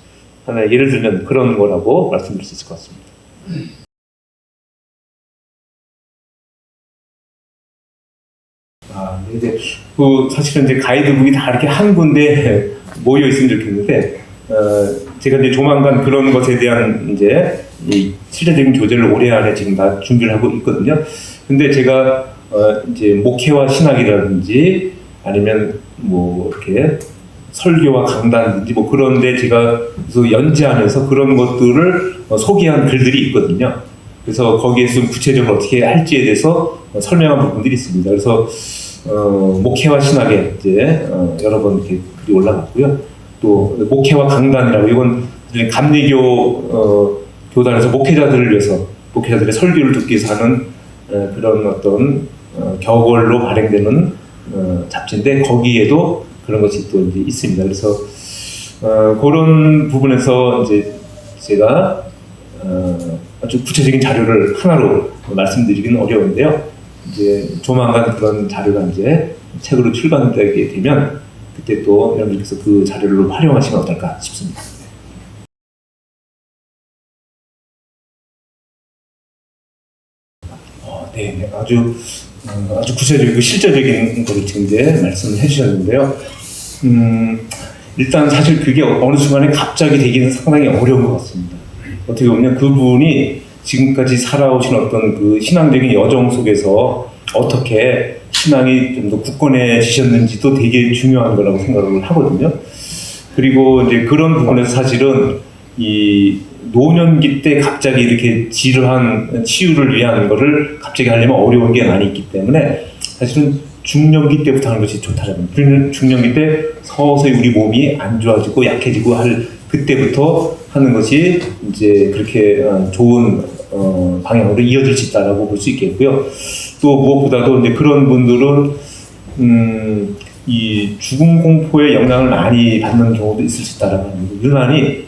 하나 예를 들면 그런 거라고 말씀드릴 수 있을 것 같습니다. 이제 사실은 이제 가이드북이 다 이렇게 한 군데 모여 있으면 좋겠는데, 제가 이제 조만간 그런 것에 대한 이제 이 실제적인 교재를 올해 안에 지금 다 준비를 하고 있거든요. 근데 제가 이제 목회와 신학이라든지 아니면 뭐 이렇게 설교와 강단인지 뭐 그런데 제가 그래서 연재하면서 그런 것들을 소개한 글들이 있거든요. 그래서 거기에 좀 구체적으로 어떻게 할지에 대해서 설명한 부분들이 있습니다. 그래서 목회와 신학에 이제 여러 번 이렇게 글이 올라갔고요. 또 목회와 강단이라고 이건 감리교 교단에서 목회자들을 위해서 목회자들의 설교를 듣기 위해서 하는 그런 어떤 격월로 발행되는 잡지인데 거기에도 그런 것이 또 이제 있습니다. 그래서 그런 부분에서 이제 제가 아주 구체적인 자료를 하나로 말씀드리기는 어려운데요. 이제 조만간 그런 자료가 이제 책으로 출간되게 되면 그때 또 여러분께서 그 자료를 활용하시면 어떨까 싶습니다. 네, 아주 구체적이고 실제적인 것을 지금 이제 말씀을 해주셨는데요. 일단 사실 그게 어느 순간에 갑자기 되기는 상당히 어려운 것 같습니다. 어떻게 보면 그분이 지금까지 살아오신 어떤 그 신앙적인 여정 속에서 어떻게 신앙이 좀 더 굳건해지셨는지도 되게 중요한 거라고 생각을 하거든요. 그리고 이제 그런 부분에서 사실은 이 노년기 때 갑자기 이렇게 지루한 치유를 위한 거를 갑자기 하려면 어려운 게 많이 있기 때문에 사실은 중년기 때부터 하는 것이 좋다라는 중년기 때 서서히 우리 몸이 안 좋아지고 약해지고 할 그때부터 하는 것이 이제 그렇게 좋은 방향으로 이어질 수 있다라고 볼 수 있겠고요. 또 무엇보다도 이제 그런 분들은 이 죽음 공포의 영향을 많이 받는 경우도 있을 수 있다라고 합니다. 유난히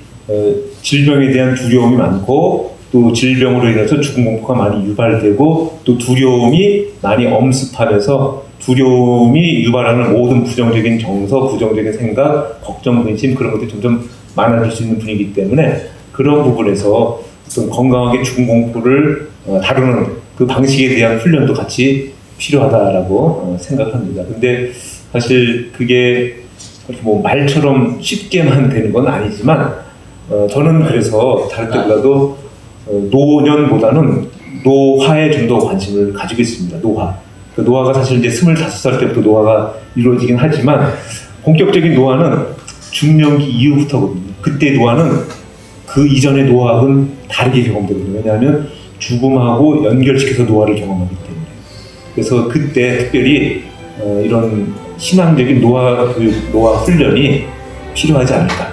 질병에 대한 두려움이 많고 또 질병으로 인해서 죽음 공포가 많이 유발되고 또 두려움이 많이 엄습하면서 두려움이 유발하는 모든 부정적인 정서, 부정적인 생각, 걱정, 근심 그런 것들이 점점 많아질 수 있는 분위기 때문에 그런 부분에서 어떤 건강하게 죽음 공포를 다루는 그 방식에 대한 훈련도 같이 필요하다라고 생각합니다. 근데 사실 그게 뭐 말처럼 쉽게만 되는 건 아니지만 저는 그래서 다를 때보다도 노년보다는 노화에 좀 더 관심을 가지고 있습니다. 노화. 그 노화가 사실 이제 25살 때부터 노화가 이루어지긴 하지만 본격적인 노화는 중년기 이후부터거든요. 그때 노화는 그 이전의 노화하고는 다르게 경험되거든요. 왜냐하면 죽음하고 연결시켜서 노화를 경험하기 때문에. 그래서 그때 특별히 이런 신앙적인 노화 훈련이 필요하지 않을까.